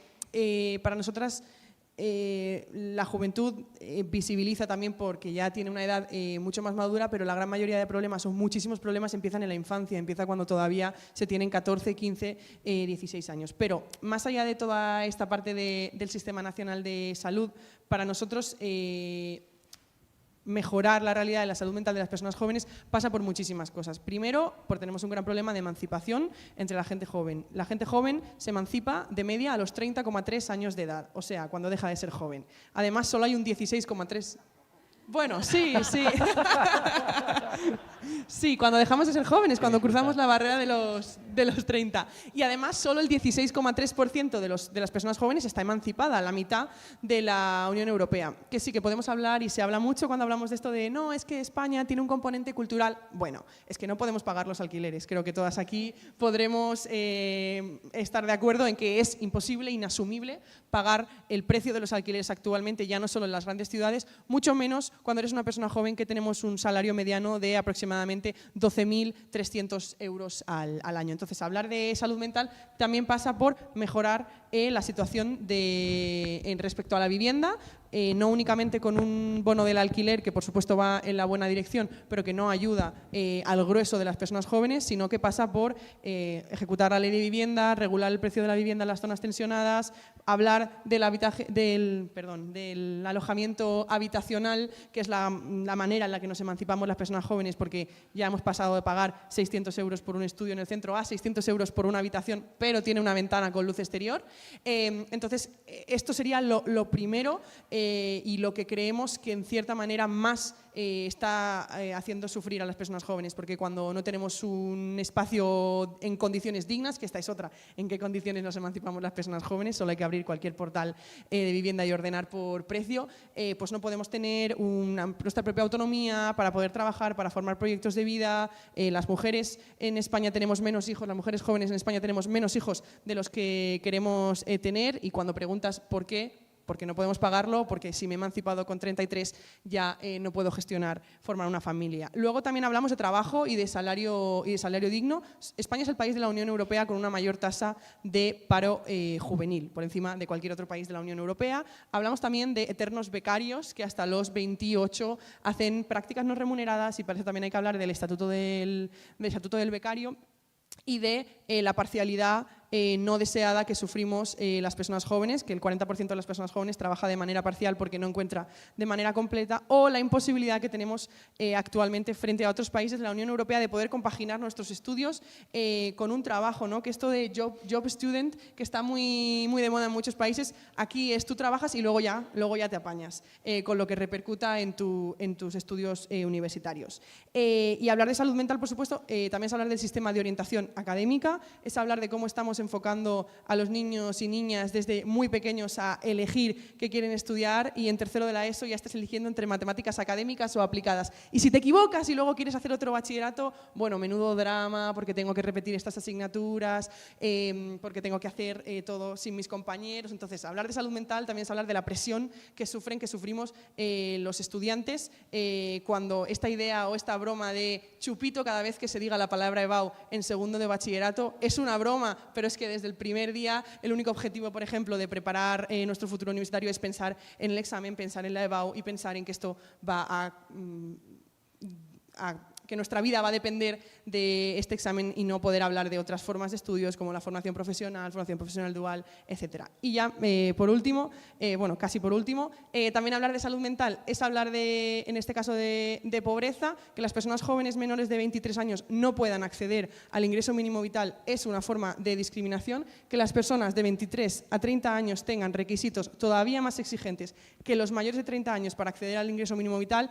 para nosotras la juventud visibiliza también porque ya tiene una edad mucho más madura, pero la gran mayoría de problemas, o muchísimos problemas, empiezan en la infancia, empieza cuando todavía se tienen 14, 15, 16 años. Pero más allá de toda esta parte del Sistema Nacional de Salud, para nosotros mejorar la realidad de la salud mental de las personas jóvenes pasa por muchísimas cosas. Primero, porque tenemos un gran problema de emancipación entre la gente joven. La gente joven se emancipa de media a los 30,3 años de edad, o sea, cuando deja de ser joven. Además, solo hay un 16,3%. Bueno, sí, sí. Sí, cuando dejamos de ser jóvenes, cuando cruzamos la barrera de los 30. Y además, solo el 16,3% de las personas jóvenes está emancipada, la mitad de la Unión Europea. Que sí, que podemos hablar, y se habla mucho cuando hablamos de esto de no, es que España tiene un componente cultural. Bueno, es que no podemos pagar los alquileres. Creo que todas aquí podremos estar de acuerdo en que es imposible, inasumible, pagar el precio de los alquileres actualmente, ya no solo en las grandes ciudades, mucho menos cuando eres una persona joven que tenemos un salario mediano de aproximadamente 12.300 euros al año. Entonces, hablar de salud mental también pasa por mejorar la situación respecto a la vivienda, no únicamente con un bono del alquiler, que por supuesto va en la buena dirección, pero que no ayuda al grueso de las personas jóvenes, sino que pasa por ejecutar la ley de vivienda, regular el precio de la vivienda en las zonas tensionadas, hablar del alojamiento habitacional, que es la manera en la que nos emancipamos las personas jóvenes, porque ya hemos pasado de pagar 600 euros por un estudio en el centro a 600 euros por una habitación, pero tiene una ventana con luz exterior. Entonces, esto sería lo primero y lo que creemos que en cierta manera más está haciendo sufrir a las personas jóvenes, porque cuando no tenemos un espacio en condiciones dignas, que esta es otra, en qué condiciones nos emancipamos las personas jóvenes, solo hay que abrir cualquier portal de vivienda y ordenar por precio, pues no podemos tener nuestra propia autonomía para poder trabajar, para formar proyectos de vida. Las mujeres en España tenemos menos hijos, las mujeres jóvenes en España tenemos menos hijos de los que queremos tener, y cuando preguntas por qué, porque no podemos pagarlo, porque si me he emancipado con 33 ya no puedo formar una familia. Luego también hablamos de trabajo y de salario digno. España es el país de la Unión Europea con una mayor tasa de paro juvenil, por encima de cualquier otro país de la Unión Europea. Hablamos también de eternos becarios que hasta los 28 hacen prácticas no remuneradas, y para eso también hay que hablar del estatuto del becario y de la parcialidad no deseada que sufrimos las personas jóvenes, que el 40% de las personas jóvenes trabaja de manera parcial porque no encuentra de manera completa, o la imposibilidad que tenemos actualmente frente a otros países de la Unión Europea de poder compaginar nuestros estudios con un trabajo, ¿no? Que esto de job student, que está muy de moda en muchos países, aquí es tú trabajas y luego ya te apañas, con lo que repercuta en tus estudios universitarios. Y hablar de salud mental, por supuesto, también es hablar del sistema de orientación académica, es hablar de cómo estamos enfocando a los niños y niñas desde muy pequeños a elegir qué quieren estudiar, y en tercero de la ESO ya estás eligiendo entre matemáticas académicas o aplicadas. Y si te equivocas y luego quieres hacer otro bachillerato, bueno, menudo drama, porque tengo que repetir estas asignaturas, porque tengo que hacer todo sin mis compañeros. Entonces, hablar de salud mental también es hablar de la presión que sufrimos los estudiantes cuando esta idea o esta broma de chupito cada vez que se diga la palabra EBAU en segundo de bachillerato es una broma, pero es que desde el primer día el único objetivo, por ejemplo, de preparar nuestro futuro universitario es pensar en el examen, pensar en la EBAU y pensar en que esto va que nuestra vida va a depender de este examen y no poder hablar de otras formas de estudios como la formación profesional dual, etc. Y ya, por último, casi por último, también hablar de salud mental es hablar de, en este caso, de pobreza, que las personas jóvenes menores de 23 años no puedan acceder al ingreso mínimo vital es una forma de discriminación, que las personas de 23 a 30 años tengan requisitos todavía más exigentes que los mayores de 30 años para acceder al ingreso mínimo vital,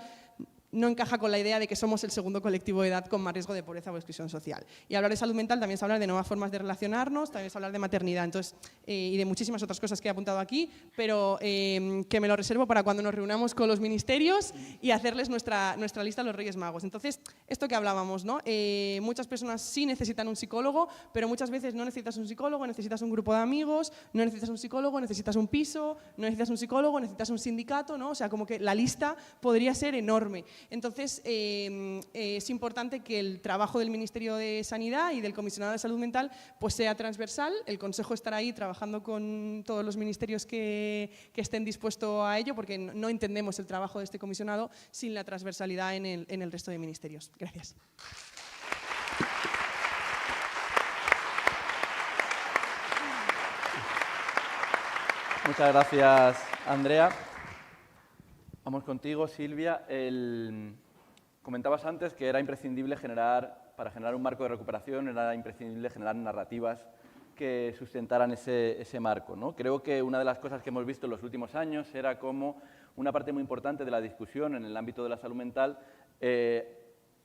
no encaja con la idea de que somos el segundo colectivo de edad con más riesgo de pobreza o exclusión social. Y hablar de salud mental también es hablar de nuevas formas de relacionarnos, también es hablar de maternidad, entonces, y de muchísimas otras cosas que he apuntado aquí, pero que me lo reservo para cuando nos reunamos con los ministerios y hacerles nuestra lista a los Reyes Magos. Entonces, esto que hablábamos, ¿no? Muchas personas sí necesitan un psicólogo, pero muchas veces no necesitas un psicólogo, necesitas un grupo de amigos, no necesitas un psicólogo, necesitas un piso, no necesitas un psicólogo, necesitas un sindicato, ¿no? O sea, como que la lista podría ser enorme. Entonces, es importante que el trabajo del Ministerio de Sanidad y del Comisionado de Salud Mental pues sea transversal. El Consejo estará ahí trabajando con todos los ministerios que estén dispuestos a ello, porque no entendemos el trabajo de este comisionado sin la transversalidad en el resto de ministerios. Gracias. Muchas gracias, Andrea. Vamos contigo, Silvia. Comentabas antes que era imprescindible para generar un marco de recuperación, era imprescindible generar narrativas que sustentaran ese marco, ¿no? Creo que una de las cosas que hemos visto en los últimos años era cómo una parte muy importante de la discusión en el ámbito de la salud mental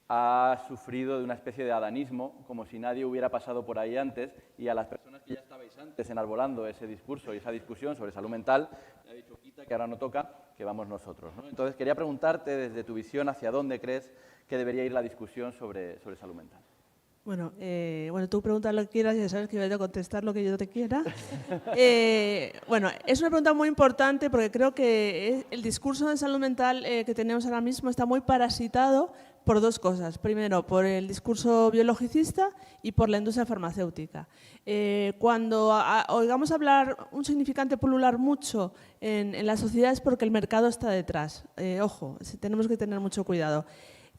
ha sufrido de una especie de adanismo, como si nadie hubiera pasado por ahí antes, y a las personas que ya estabais antes enarbolando ese discurso y esa discusión sobre salud mental, ya he dicho, quita, que ahora no toca, que vamos nosotros, ¿no? Entonces, quería preguntarte desde tu visión hacia dónde crees que debería ir la discusión sobre salud mental. Bueno, tú preguntas lo que quieras y ya sabes que voy a contestar lo que yo te quiera. Bueno, es una pregunta muy importante porque creo que el discurso de salud mental que tenemos ahora mismo está muy parasitado por dos cosas. Primero, por el discurso biologicista y por la industria farmacéutica. Cuando oigamos hablar un significante pulular mucho en la sociedad es porque el mercado está detrás. Ojo, tenemos que tener mucho cuidado.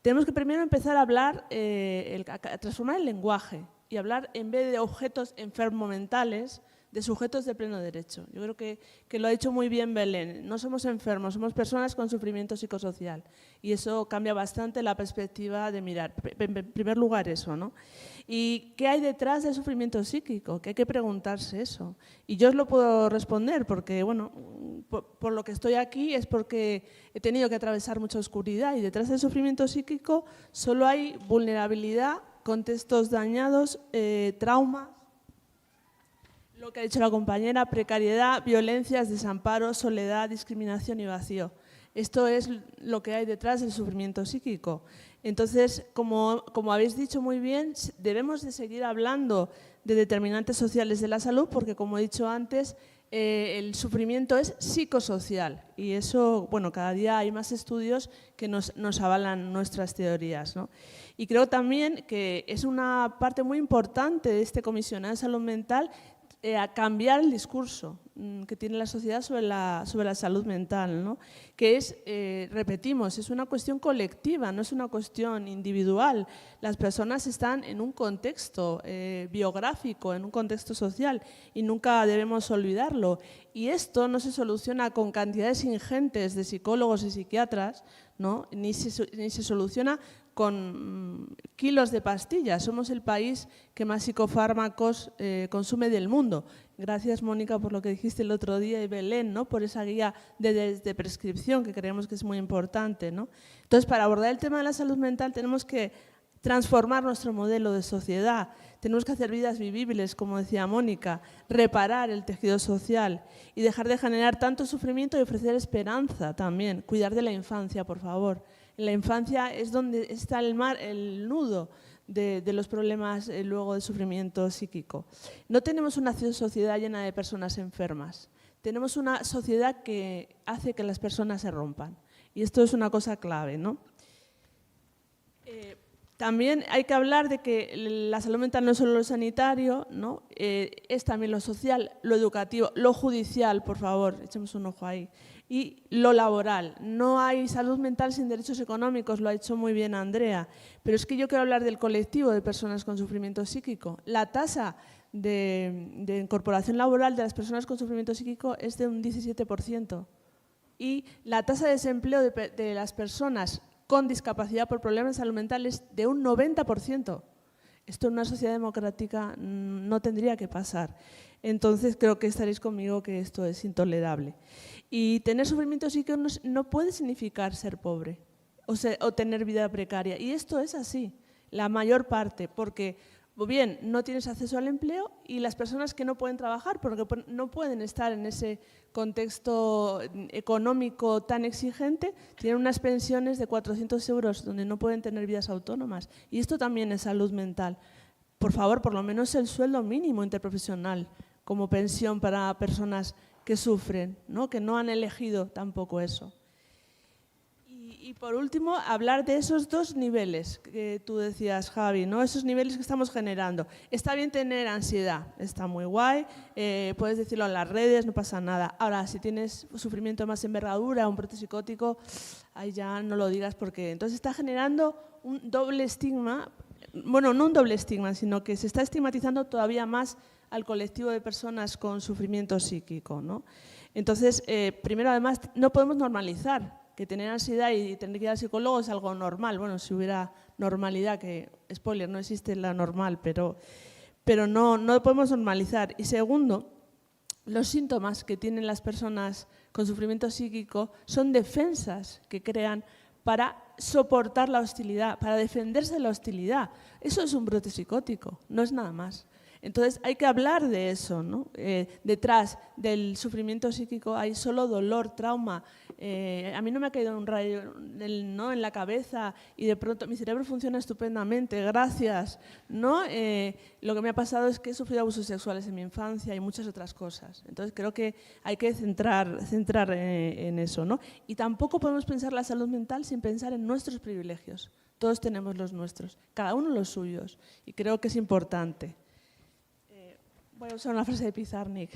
Tenemos que primero empezar a hablar, a transformar el lenguaje y hablar, en vez de objetos enfermomentales, de sujetos de pleno derecho. Yo creo que lo ha dicho muy bien Belén. No somos enfermos, somos personas con sufrimiento psicosocial. Y eso cambia bastante la perspectiva de mirar. En primer lugar eso, ¿no? ¿Y qué hay detrás del sufrimiento psíquico? Que hay que preguntarse eso. Y yo os lo puedo responder porque, bueno, por lo que estoy aquí es porque he tenido que atravesar mucha oscuridad y detrás del sufrimiento psíquico solo hay vulnerabilidad, contextos dañados, trauma. Lo que ha dicho la compañera, precariedad, violencias, desamparo, soledad, discriminación y vacío. Esto es lo que hay detrás del sufrimiento psíquico. Entonces, como habéis dicho muy bien, debemos de seguir hablando de determinantes sociales de la salud porque, como he dicho antes, el sufrimiento es psicosocial y eso, bueno, cada día hay más estudios que nos avalan nuestras teorías, ¿no? Y creo también que es una parte muy importante de este comisionado de salud mental a cambiar el discurso que tiene la sociedad sobre la salud mental, ¿no? Que es, repetimos, es una cuestión colectiva, no es una cuestión individual. Las personas están en un contexto biográfico, en un contexto social y nunca debemos olvidarlo. Y esto no se soluciona con cantidades ingentes de psicólogos y psiquiatras, ¿no? Ni se soluciona con kilos de pastillas. Somos el país que más psicofármacos consume del mundo. Gracias, Mónica, por lo que dijiste el otro día, y Belén, ¿no? Por esa guía de prescripción que creemos que es muy importante, ¿no? Entonces, para abordar el tema de la salud mental tenemos que transformar nuestro modelo de sociedad, tenemos que hacer vidas vivibles, como decía Mónica, reparar el tejido social y dejar de generar tanto sufrimiento y ofrecer esperanza también. Cuidar de la infancia, por favor. En la infancia es donde está el nudo de los problemas luego de sufrimiento psíquico. No tenemos una sociedad llena de personas enfermas. Tenemos una sociedad que hace que las personas se rompan. Y esto es una cosa clave, ¿no? También hay que hablar de que la salud mental no es solo lo sanitario, ¿no? Es también lo social, lo educativo, lo judicial, por favor, echemos un ojo ahí. Y lo laboral. No hay salud mental sin derechos económicos, lo ha hecho muy bien Andrea. Pero es que yo quiero hablar del colectivo de personas con sufrimiento psíquico. La tasa de incorporación laboral de las personas con sufrimiento psíquico es de un 17%. Y la tasa de desempleo de las personas con discapacidad por problemas de salud mental es de un 90%. Esto en una sociedad democrática no tendría que pasar. Entonces creo que estaréis conmigo que esto es intolerable. Y tener sufrimiento psíquico no puede significar ser pobre o tener vida precaria. Y esto es así, la mayor parte, porque o bien no tienes acceso al empleo y las personas que no pueden trabajar porque no pueden estar en ese contexto económico tan exigente, tienen unas pensiones de 400 euros donde no pueden tener vidas autónomas. Y esto también es salud mental. Por favor, por lo menos el sueldo mínimo interprofesional como pensión para personas que sufren, ¿no? Que no han elegido tampoco eso. Y por último, hablar de esos dos niveles que tú decías, Javi, ¿no? Esos niveles que estamos generando. Está bien tener ansiedad, está muy guay, puedes decirlo en las redes, no pasa nada. Ahora, si tienes sufrimiento de más envergadura, un brote psicótico, ahí ya no lo digas porque entonces está generando un doble estigma, bueno, no un doble estigma, sino que se está estigmatizando todavía más al colectivo de personas con sufrimiento psíquico, ¿no? Entonces, primero, además, no podemos normalizar que tener ansiedad y tener que ir al psicólogo es algo normal. Bueno, si hubiera normalidad, que, spoiler, no existe la normal, pero no podemos normalizar. Y segundo, los síntomas que tienen las personas con sufrimiento psíquico son defensas que crean para soportar la hostilidad, para defenderse de la hostilidad. Eso es un brote psicótico, no es nada más. Entonces hay que hablar de eso, ¿no? Detrás del sufrimiento psíquico hay solo dolor, trauma. A mí no me ha caído un rayo ¿no? en la cabeza y de pronto mi cerebro funciona estupendamente, gracias, ¿no? Lo que me ha pasado es que he sufrido abusos sexuales en mi infancia y muchas otras cosas. Entonces creo que hay que centrar en eso, ¿no? Y tampoco podemos pensar la salud mental sin pensar en nuestros privilegios. Todos tenemos los nuestros, cada uno los suyos, y creo que es importante. Voy a usar una frase de Pizarnik.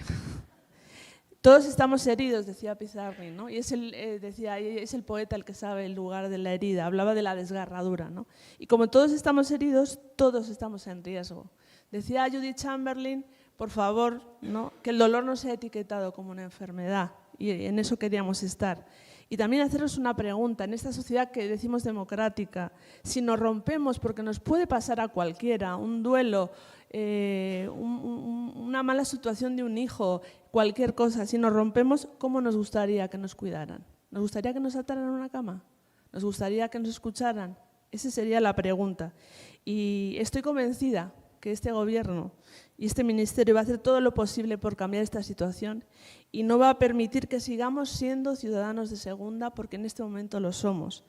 Todos estamos heridos, decía Pizarnik, ¿no? Y es el poeta el que sabe el lugar de la herida, hablaba de la desgarradura, ¿no? Y como todos estamos heridos, todos estamos en riesgo. Decía Judith Chamberlain, por favor, ¿no? Que el dolor no sea etiquetado como una enfermedad, y en eso queríamos estar. Y también haceros una pregunta, en esta sociedad que decimos democrática, si nos rompemos, porque nos puede pasar a cualquiera, un duelo, una mala situación de un hijo, cualquier cosa, si nos rompemos, ¿cómo nos gustaría que nos cuidaran? ¿Nos gustaría que nos ataran a una cama? ¿Nos gustaría que nos escucharan? Esa sería la pregunta. Y estoy convencida que este gobierno y este ministerio va a hacer todo lo posible por cambiar esta situación y no va a permitir que sigamos siendo ciudadanos de segunda porque en este momento lo somos.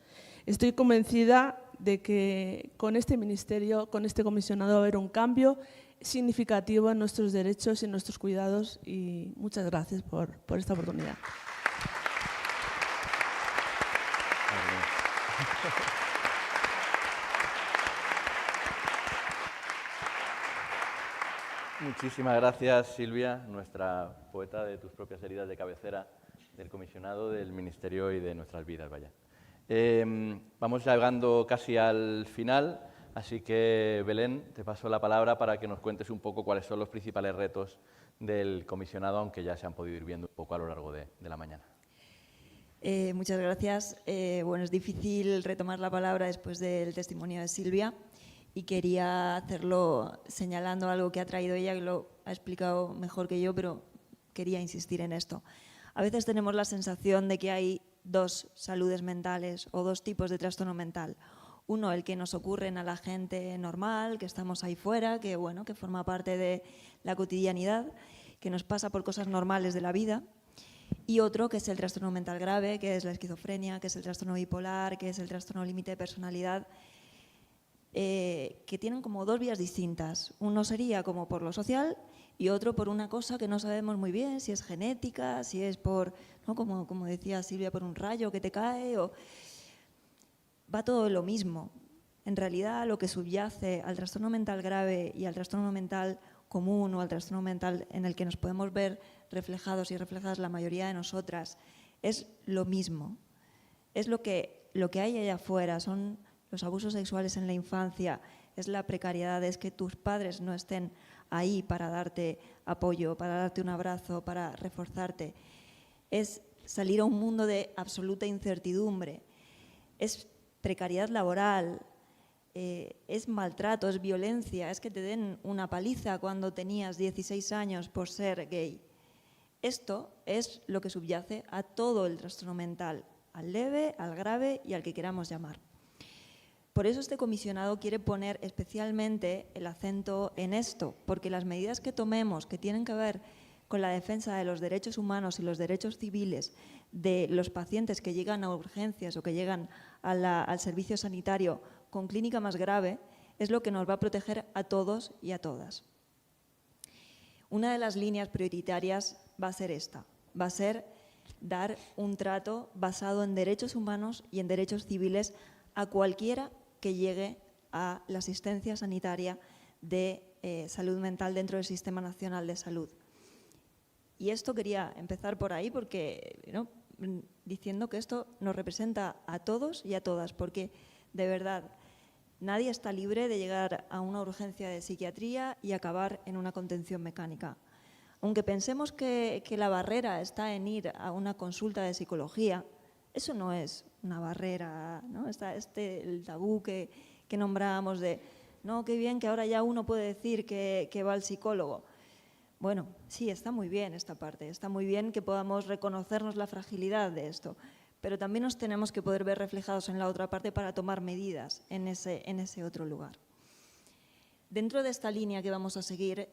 Estoy convencida de que con este ministerio, con este comisionado va a haber un cambio significativo en nuestros derechos y en nuestros cuidados, y muchas gracias por esta oportunidad. Muchísimas gracias, Silvia, nuestra poeta de tus propias heridas de cabecera, del comisionado, del Ministerio y de nuestras vidas, vaya. Vamos llegando casi al final, así que, Belén, te paso la palabra para que nos cuentes un poco cuáles son los principales retos del comisionado, aunque ya se han podido ir viendo un poco a lo largo de la mañana. Muchas gracias. Bueno, es difícil retomar la palabra después del testimonio de Silvia y quería hacerlo señalando algo que ha traído ella, que lo ha explicado mejor que yo, pero quería insistir en esto. A veces tenemos la sensación de que hay dos saludes mentales o dos tipos de trastorno mental. Uno, el que nos ocurren a la gente normal, que estamos ahí fuera, que, bueno, que forma parte de la cotidianidad, que nos pasa por cosas normales de la vida. Y otro, que es el trastorno mental grave, que es la esquizofrenia, que es el trastorno bipolar, que es el trastorno límite de personalidad, que tienen como dos vías distintas. Uno sería como por lo social y otro por una cosa que no sabemos muy bien, si es genética, si es por, ¿no? como decía Silvia, por un rayo que te cae. Va todo lo mismo. En realidad, lo que subyace al trastorno mental grave y al trastorno mental común o al trastorno mental en el que nos podemos ver reflejados y reflejadas la mayoría de nosotras, es lo mismo. Es lo que hay allá afuera, son los abusos sexuales en la infancia, es la precariedad, es que tus padres no estén ahí para darte apoyo, para darte un abrazo, para reforzarte. Es salir a un mundo de absoluta incertidumbre, es precariedad laboral, es maltrato, es violencia, es que te den una paliza cuando tenías 16 años por ser gay. Esto es lo que subyace a todo el trastorno mental, al leve, al grave y al que queramos llamar. Por eso este comisionado quiere poner especialmente el acento en esto, porque las medidas que tomemos que tienen que ver con la defensa de los derechos humanos y los derechos civiles de los pacientes que llegan a urgencias o que llegan al servicio sanitario con clínica más grave, es lo que nos va a proteger a todos y a todas. Una de las líneas prioritarias va a ser esta, va a ser dar un trato basado en derechos humanos y en derechos civiles a cualquiera que llegue a la asistencia sanitaria de salud mental dentro del Sistema Nacional de Salud. Y esto quería empezar por ahí porque, ¿no?, diciendo que esto nos representa a todos y a todas, porque de verdad nadie está libre de llegar a una urgencia de psiquiatría y acabar en una contención mecánica. Aunque pensemos que la barrera está en ir a una consulta de psicología, eso no es una barrera, ¿no? Está el tabú que nombrábamos de, no, qué bien que ahora ya uno puede decir que va al psicólogo. Bueno, sí, está muy bien esta parte, está muy bien que podamos reconocernos la fragilidad de esto, pero también nos tenemos que poder ver reflejados en la otra parte para tomar medidas en ese otro lugar. Dentro de esta línea que vamos a seguir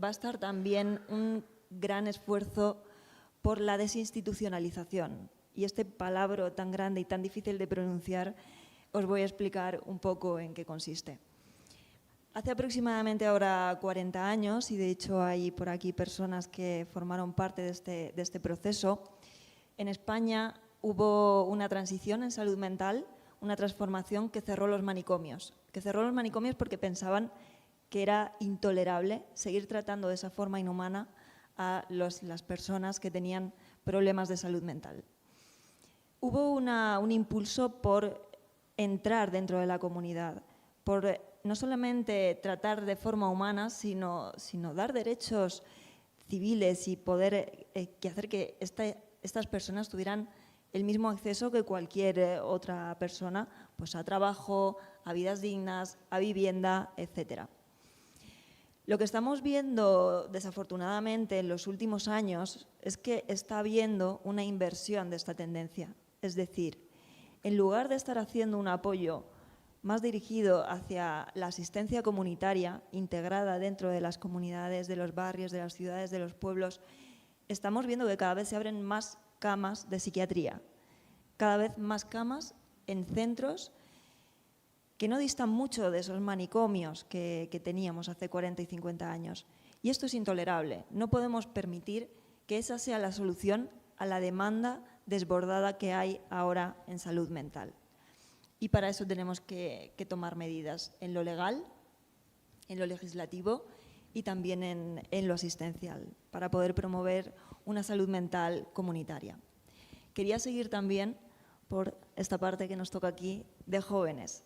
va a estar también un gran esfuerzo por la desinstitucionalización. Y este palabra tan grande y tan difícil de pronunciar, os voy a explicar un poco en qué consiste. Hace aproximadamente ahora 40 años, y de hecho hay por aquí personas que formaron parte de este proceso, en España hubo una transición en salud mental, una transformación que cerró los manicomios. Que cerró los manicomios porque pensaban que era intolerable seguir tratando de esa forma inhumana a las personas que tenían problemas de salud mental. Hubo un impulso por entrar dentro de la comunidad, por no solamente tratar de forma humana, sino dar derechos civiles y poder hacer que estas personas tuvieran el mismo acceso que cualquier otra persona, pues a trabajo, a vidas dignas, a vivienda, etc. Lo que estamos viendo, desafortunadamente, en los últimos años es que está habiendo una inversión de esta tendencia. Es decir, en lugar de estar haciendo un apoyo más dirigido hacia la asistencia comunitaria integrada dentro de las comunidades, de los barrios, de las ciudades, de los pueblos, estamos viendo que cada vez se abren más camas de psiquiatría, cada vez más camas en centros que no distan mucho de esos manicomios que teníamos hace 40 y 50 años. Y esto es intolerable. No podemos permitir que esa sea la solución a la demanda desbordada que hay ahora en salud mental. Y para eso tenemos que tomar medidas en lo legal, en lo legislativo y también en lo asistencial, para poder promover una salud mental comunitaria. Quería seguir también por esta parte que nos toca aquí de jóvenes.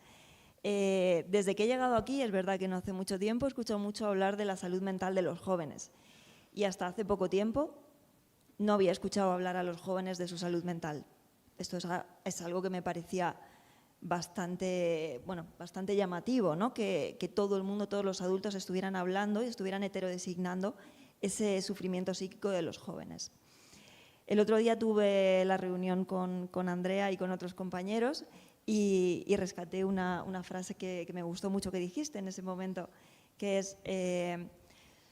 Desde que he llegado aquí, es verdad que no hace mucho tiempo, he escuchado mucho hablar de la salud mental de los jóvenes. Y hasta hace poco tiempo no había escuchado hablar a los jóvenes de su salud mental. Esto es algo que me parecía bastante llamativo, ¿no? Que todo el mundo, todos los adultos estuvieran hablando y estuvieran heterodesignando ese sufrimiento psíquico de los jóvenes. El otro día tuve la reunión con Andrea y con otros compañeros y rescaté una frase que me gustó mucho que dijiste en ese momento, que es: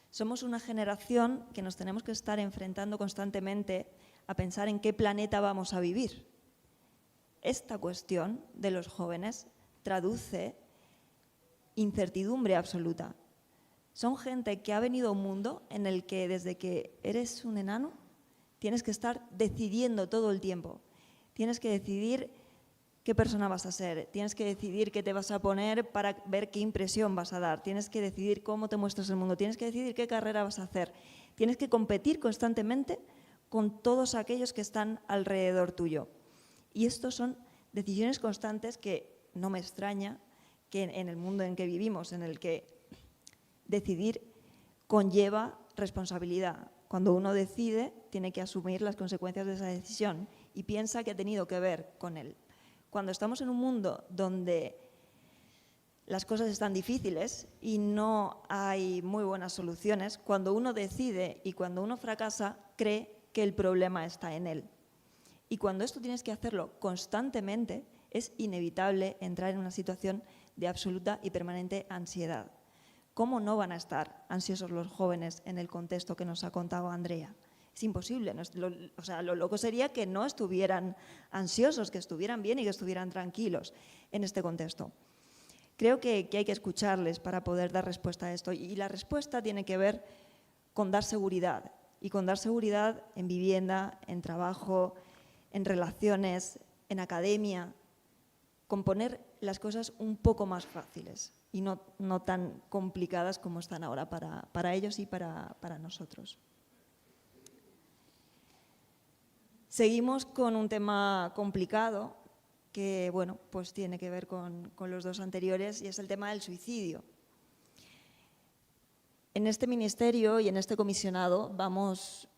somos una generación que nos tenemos que estar enfrentando constantemente a pensar en qué planeta vamos a vivir. Esta cuestión de los jóvenes traduce incertidumbre absoluta. Son gente que ha venido a un mundo en el que desde que eres un enano tienes que estar decidiendo todo el tiempo. Tienes que decidir qué persona vas a ser, tienes que decidir qué te vas a poner para ver qué impresión vas a dar, tienes que decidir cómo te muestras el mundo, tienes que decidir qué carrera vas a hacer, tienes que competir constantemente con todos aquellos que están alrededor tuyo. Y estos son decisiones constantes que no me extraña que en el mundo en que vivimos, en el que decidir conlleva responsabilidad. Cuando uno decide, tiene que asumir las consecuencias de esa decisión y piensa que ha tenido que ver con él. Cuando estamos en un mundo donde las cosas están difíciles y no hay muy buenas soluciones, cuando uno decide y cuando uno fracasa, cree que el problema está en él. Y cuando esto tienes que hacerlo constantemente, es inevitable entrar en una situación de absoluta y permanente ansiedad. ¿Cómo no van a estar ansiosos los jóvenes en el contexto que nos ha contado Andrea? Es imposible. Lo loco sería que no estuvieran ansiosos, que estuvieran bien y que estuvieran tranquilos en este contexto. Creo que hay que escucharles para poder dar respuesta a esto. Y la respuesta tiene que ver con dar seguridad. Y con dar seguridad en vivienda, en trabajo, en relaciones, en academia, con poner las cosas un poco más fáciles y no tan complicadas como están ahora para ellos y para nosotros. Seguimos con un tema complicado que, bueno, pues tiene que ver con los dos anteriores y es el tema del suicidio. En este ministerio y en este comisionado vamos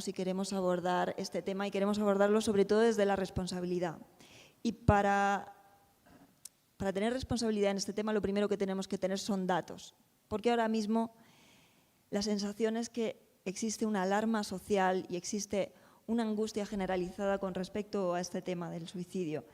y queremos abordar este tema y queremos abordarlo sobre todo desde la responsabilidad. Y para tener responsabilidad en este tema lo primero que tenemos que tener son datos, porque ahora mismo la sensación es que existe una alarma social y existe una angustia generalizada con respecto a este tema del suicidio.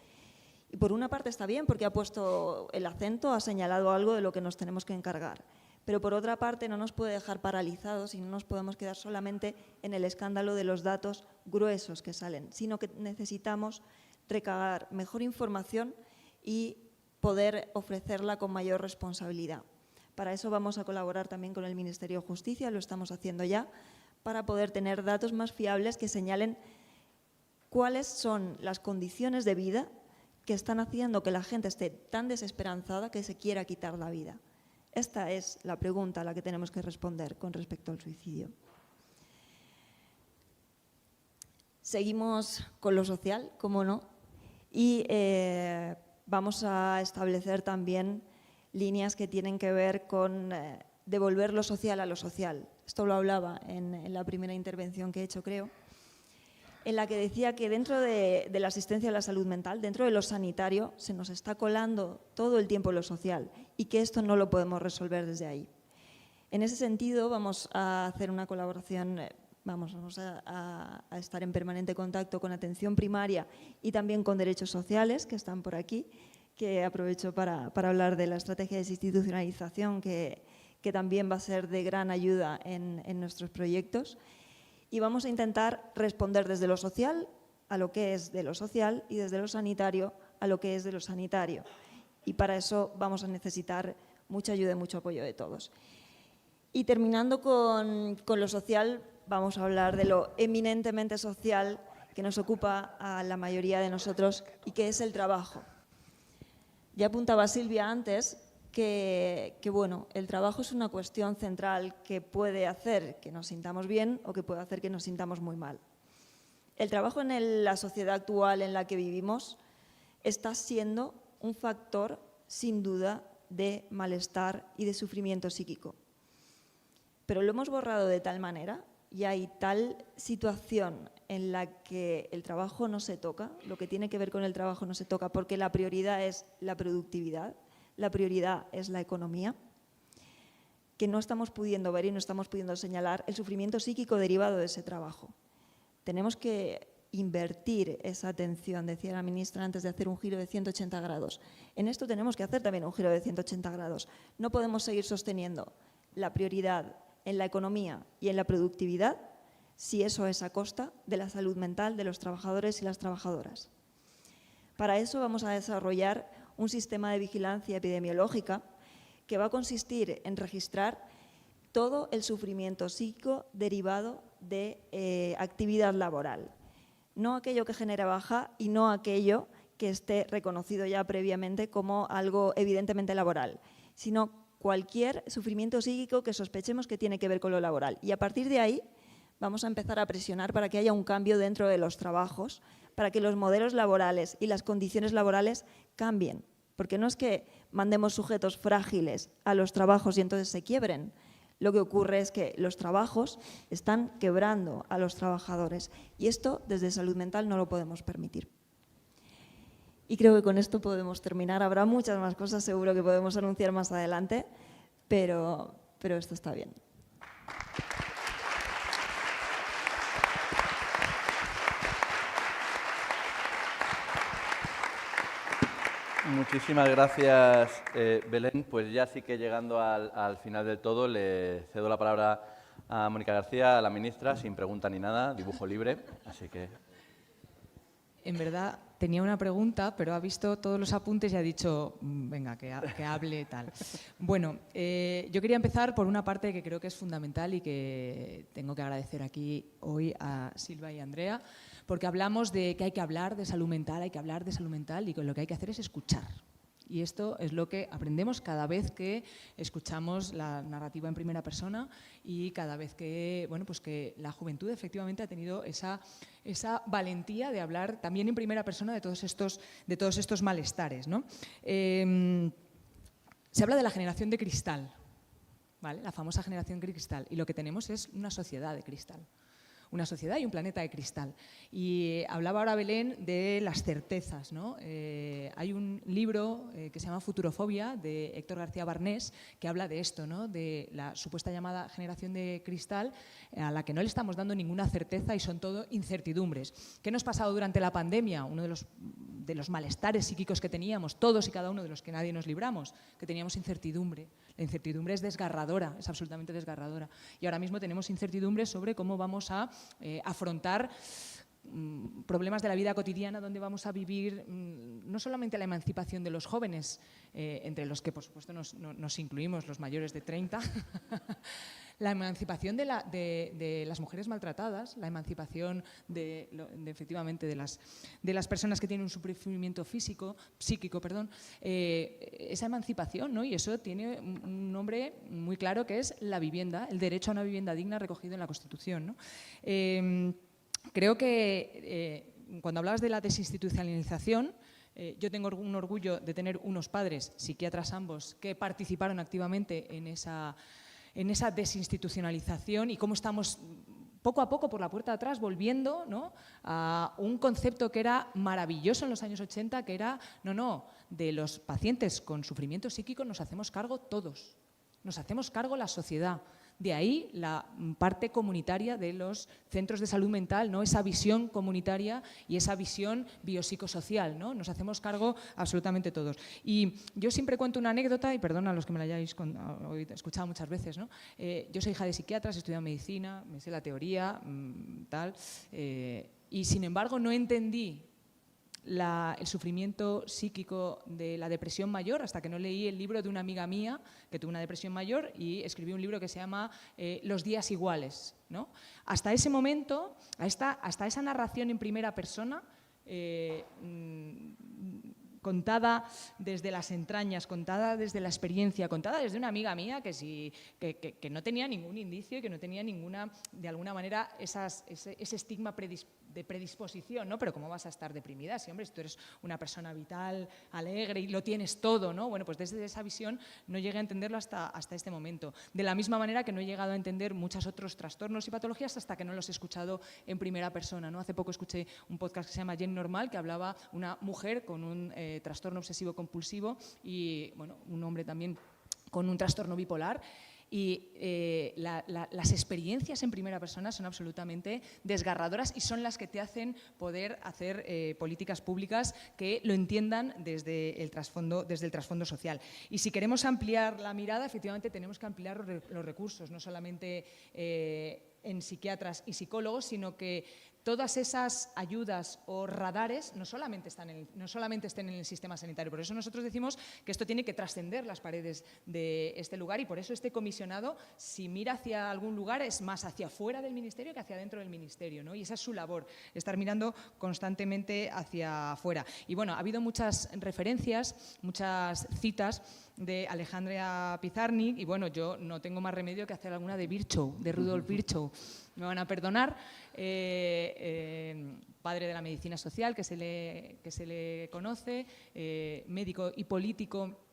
Y por una parte está bien porque ha puesto el acento, ha señalado algo de lo que nos tenemos que encargar. Pero por otra parte no nos puede dejar paralizados y no nos podemos quedar solamente en el escándalo de los datos gruesos que salen, sino que necesitamos recabar mejor información y poder ofrecerla con mayor responsabilidad. Para eso vamos a colaborar también con el Ministerio de Justicia, lo estamos haciendo ya, para poder tener datos más fiables que señalen cuáles son las condiciones de vida que están haciendo que la gente esté tan desesperanzada que se quiera quitar la vida. Esta es la pregunta a la que tenemos que responder con respecto al suicidio. Seguimos con lo social, cómo no, y vamos a establecer también líneas que tienen que ver con devolver lo social a lo social. Esto lo hablaba en la primera intervención que he hecho, creo, en la que decía que dentro de la asistencia a la salud mental, dentro de lo sanitario, se nos está colando todo el tiempo lo social y que esto no lo podemos resolver desde ahí. En ese sentido, vamos a hacer una colaboración, vamos a estar en permanente contacto con atención primaria y también con derechos sociales, que están por aquí, que aprovecho para hablar de la estrategia de desinstitucionalización, que también va a ser de gran ayuda en nuestros proyectos. Y vamos a intentar responder desde lo social a lo que es de lo social y desde lo sanitario a lo que es de lo sanitario. y para eso vamos a necesitar mucha ayuda y mucho apoyo de todos. Y terminando con lo social, vamos a hablar de lo eminentemente social que nos ocupa a la mayoría de nosotros y que es el trabajo. Ya apuntaba Silvia antes que bueno, el trabajo es una cuestión central que puede hacer que nos sintamos bien o que puede hacer que nos sintamos muy mal. El trabajo en la sociedad actual en la que vivimos está siendo un factor, sin duda, de malestar y de sufrimiento psíquico. Pero lo hemos borrado de tal manera y hay tal situación en la que el trabajo no se toca, lo que tiene que ver con el trabajo no se toca, porque la prioridad es la productividad, la prioridad es la economía, que no estamos pudiendo ver y no estamos pudiendo señalar el sufrimiento psíquico derivado de ese trabajo. Tenemos que invertir esa atención, decía la ministra antes de hacer un giro de 180 grados. En esto tenemos que hacer también un giro de 180 grados. No podemos seguir sosteniendo la prioridad en la economía y en la productividad si eso es a costa de la salud mental de los trabajadores y las trabajadoras. Para eso vamos a desarrollar un sistema de vigilancia epidemiológica que va a consistir en registrar todo el sufrimiento psíquico derivado de actividad laboral. No aquello que genera baja y no aquello que esté reconocido ya previamente como algo evidentemente laboral, sino cualquier sufrimiento psíquico que sospechemos que tiene que ver con lo laboral. Y a partir de ahí vamos a empezar a presionar para que haya un cambio dentro de los trabajos, para que los modelos laborales y las condiciones laborales cambien. Porque no es que mandemos sujetos frágiles a los trabajos y entonces se quiebren. Lo que ocurre es que los trabajos están quebrando a los trabajadores y esto desde salud mental no lo podemos permitir. Y creo que con esto podemos terminar. Habrá muchas más cosas, seguro que podemos anunciar más adelante, pero esto está bien. Muchísimas gracias, Belén. Pues ya sí que llegando al final del todo, le cedo la palabra a Mónica García, a la ministra, sin pregunta ni nada, dibujo libre, así que... En verdad tenía una pregunta, pero ha visto todos los apuntes y ha dicho, venga, que hable tal. Bueno, yo quería empezar por una parte que creo que es fundamental y que tengo que agradecer aquí hoy a Silvia y a Andrea, porque hablamos de que hay que hablar de salud mental, hay que hablar de salud mental y que lo que hay que hacer es escuchar. Y esto es lo que aprendemos cada vez que escuchamos la narrativa en primera persona y cada vez que, bueno, pues que la juventud efectivamente ha tenido esa valentía de hablar también en primera persona de todos estos malestares, ¿no? Se habla de la generación de cristal, ¿vale? La famosa generación de cristal, y lo que tenemos es una sociedad de cristal. Una sociedad y un planeta de cristal. Y hablaba ahora Belén de las certezas, ¿no? Hay un libro que se llama Futurofobia, de Héctor García Barnés, que habla de esto, ¿no? De la supuesta llamada generación de cristal, a la que no le estamos dando ninguna certeza y son todo incertidumbres. ¿Qué nos ha pasado durante la pandemia? Uno de los malestares psíquicos que teníamos, todos y cada uno de los que nadie nos libramos, que teníamos incertidumbre. La incertidumbre es desgarradora, es absolutamente desgarradora. Y ahora mismo tenemos incertidumbre sobre cómo vamos a afrontar problemas de la vida cotidiana, donde vamos a vivir no solamente la emancipación de los jóvenes, entre los que por supuesto nos incluimos los mayores de 30, la emancipación de las mujeres maltratadas, la emancipación efectivamente de las personas que tienen un sufrimiento psíquico, esa emancipación, ¿no? Y eso tiene un nombre muy claro que es la vivienda, el derecho a una vivienda digna recogido en la Constitución, ¿no? Creo que cuando hablabas de la desinstitucionalización, yo tengo un orgullo de tener unos padres, psiquiatras ambos, que participaron activamente en esa desinstitucionalización y cómo estamos poco a poco por la puerta de atrás volviendo, ¿no?, a un concepto que era maravilloso en los años 80, que era, de los pacientes con sufrimiento psíquico nos hacemos cargo todos, nos hacemos cargo la sociedad. De ahí la parte comunitaria de los centros de salud mental, ¿no? Esa visión comunitaria y esa visión biopsicosocial, ¿no? Nos hacemos cargo absolutamente todos. Y yo siempre cuento una anécdota, y perdona a los que me la hayáis escuchado muchas veces, ¿no? Yo soy hija de psiquiatras, he estudiado medicina, me sé la teoría, y sin embargo no entendí el sufrimiento psíquico de la depresión mayor, hasta que no leí el libro de una amiga mía que tuvo una depresión mayor y escribió un libro que se llama Los días iguales, ¿no? Hasta ese momento, hasta esa narración en primera persona, contada desde las entrañas, contada desde la experiencia, contada desde una amiga mía que no tenía ningún indicio y que no tenía ninguna, de alguna manera, ese estigma de predisposición, ¿no? Pero ¿cómo vas a estar deprimida? Si, hombre, si tú eres una persona vital, alegre y lo tienes todo, ¿no? Bueno, pues desde esa visión no llegué a entenderlo hasta este momento. De la misma manera que no he llegado a entender muchos otros trastornos y patologías hasta que no los he escuchado en primera persona, ¿no? Hace poco escuché un podcast que se llama Gen Normal, que hablaba una mujer con un trastorno obsesivo compulsivo y, bueno, un hombre también con un trastorno bipolar. Y las experiencias en primera persona son absolutamente desgarradoras y son las que te hacen poder hacer políticas públicas que lo entiendan desde el trasfondo social. Y si queremos ampliar la mirada, efectivamente tenemos que ampliar los recursos, no solamente en psiquiatras y psicólogos, sino que todas esas ayudas o radares no solamente estén en el sistema sanitario. Por eso nosotros decimos que esto tiene que trascender las paredes de este lugar y por eso este comisionado, si mira hacia algún lugar, es más hacia afuera del ministerio que hacia dentro del ministerio, ¿no? Y esa es su labor, estar mirando constantemente hacia afuera. Y bueno, ha habido muchas referencias, muchas citas de Alejandra Pizarnik y bueno, yo no tengo más remedio que hacer alguna de Virchow, de Rudolf Virchow. Me van a perdonar, padre de la medicina social que se le conoce, médico y político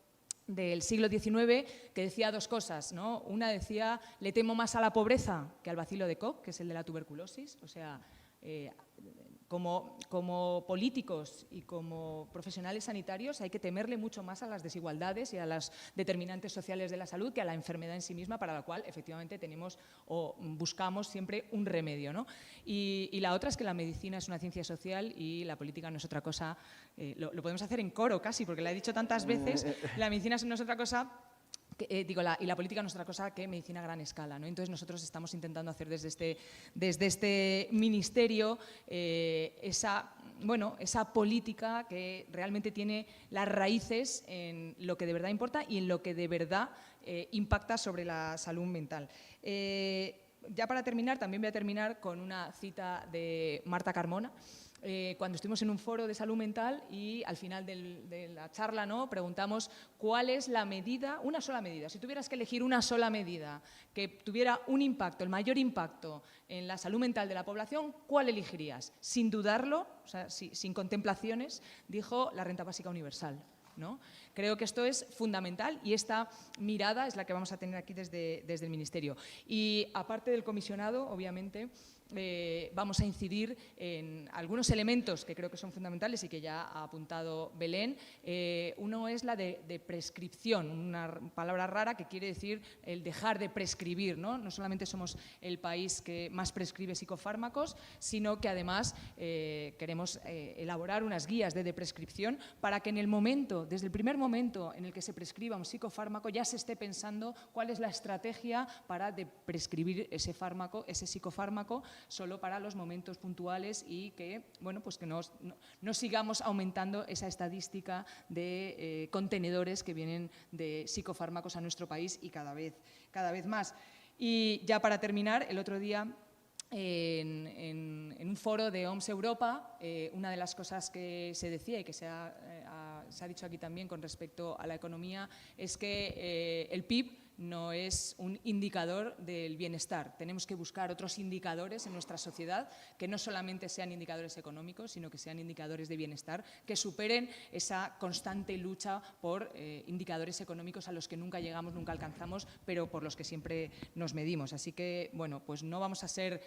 del siglo XIX, que decía dos cosas, ¿no? Una decía, le temo más a la pobreza que al bacilo de Koch, que es el de la tuberculosis, o sea, como políticos y como profesionales sanitarios hay que temerle mucho más a las desigualdades y a las determinantes sociales de la salud que a la enfermedad en sí misma, para la cual efectivamente tenemos o buscamos siempre un remedio, ¿no? Y la otra es que la medicina es una ciencia social y la política no es otra cosa, lo podemos hacer en coro casi, porque la he dicho tantas veces, la medicina no es otra cosa. Y la política no es otra cosa que medicina a gran escala, ¿no? Entonces nosotros estamos intentando hacer desde este ministerio esa política que realmente tiene las raíces en lo que de verdad importa y en lo que de verdad impacta sobre la salud mental. Ya para terminar, también voy a terminar con una cita de Marta Carmona. Cuando estuvimos en un foro de salud mental y al final de la charla, ¿no?, preguntamos cuál es la medida, una sola medida, si tuvieras que elegir una sola medida que tuviera un impacto, el mayor impacto en la salud mental de la población, ¿cuál elegirías? Sin dudarlo, o sea, sin contemplaciones, dijo la renta básica universal, ¿no? Creo que esto es fundamental y esta mirada es la que vamos a tener aquí desde el Ministerio. Y aparte del comisionado, obviamente, vamos a incidir en algunos elementos que creo que son fundamentales y que ya ha apuntado Belén. Uno es la de prescripción, una palabra rara que quiere decir el dejar de prescribir, ¿no? No solamente somos el país que más prescribe psicofármacos, sino que además queremos elaborar unas guías de prescripción para que en el momento, desde el primer momento en el que se prescriba un psicofármaco, ya se esté pensando cuál es la estrategia para prescribir ese fármaco, ese psicofármaco, solo para los momentos puntuales y que, bueno, pues que no sigamos aumentando esa estadística de contenedores que vienen de psicofármacos a nuestro país y cada vez más. Y ya para terminar, el otro día en un foro de OMS Europa, una de las cosas que se decía y que se ha dicho aquí también con respecto a la economía es que el PIB no es un indicador del bienestar. Tenemos que buscar otros indicadores en nuestra sociedad que no solamente sean indicadores económicos, sino que sean indicadores de bienestar, que superen esa constante lucha por indicadores económicos a los que nunca llegamos, nunca alcanzamos, pero por los que siempre nos medimos. Así que, bueno, pues no vamos a ser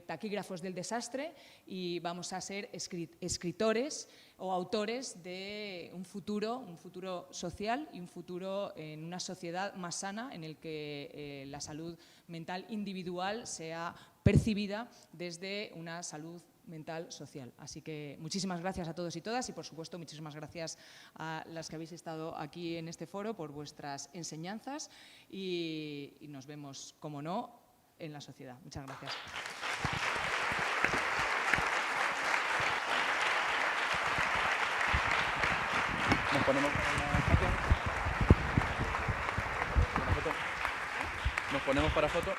taquígrafos del desastre y vamos a ser escritores o autores de un futuro social y un futuro en una sociedad más sana en el que la salud mental individual sea percibida desde una salud mental social. Así que muchísimas gracias a todos y todas y, por supuesto, muchísimas gracias a las que habéis estado aquí en este foro por vuestras enseñanzas y nos vemos, como no, en la sociedad. Muchas gracias. ponemos para una foto. ¿Una foto? ¿Nos ponemos para foto?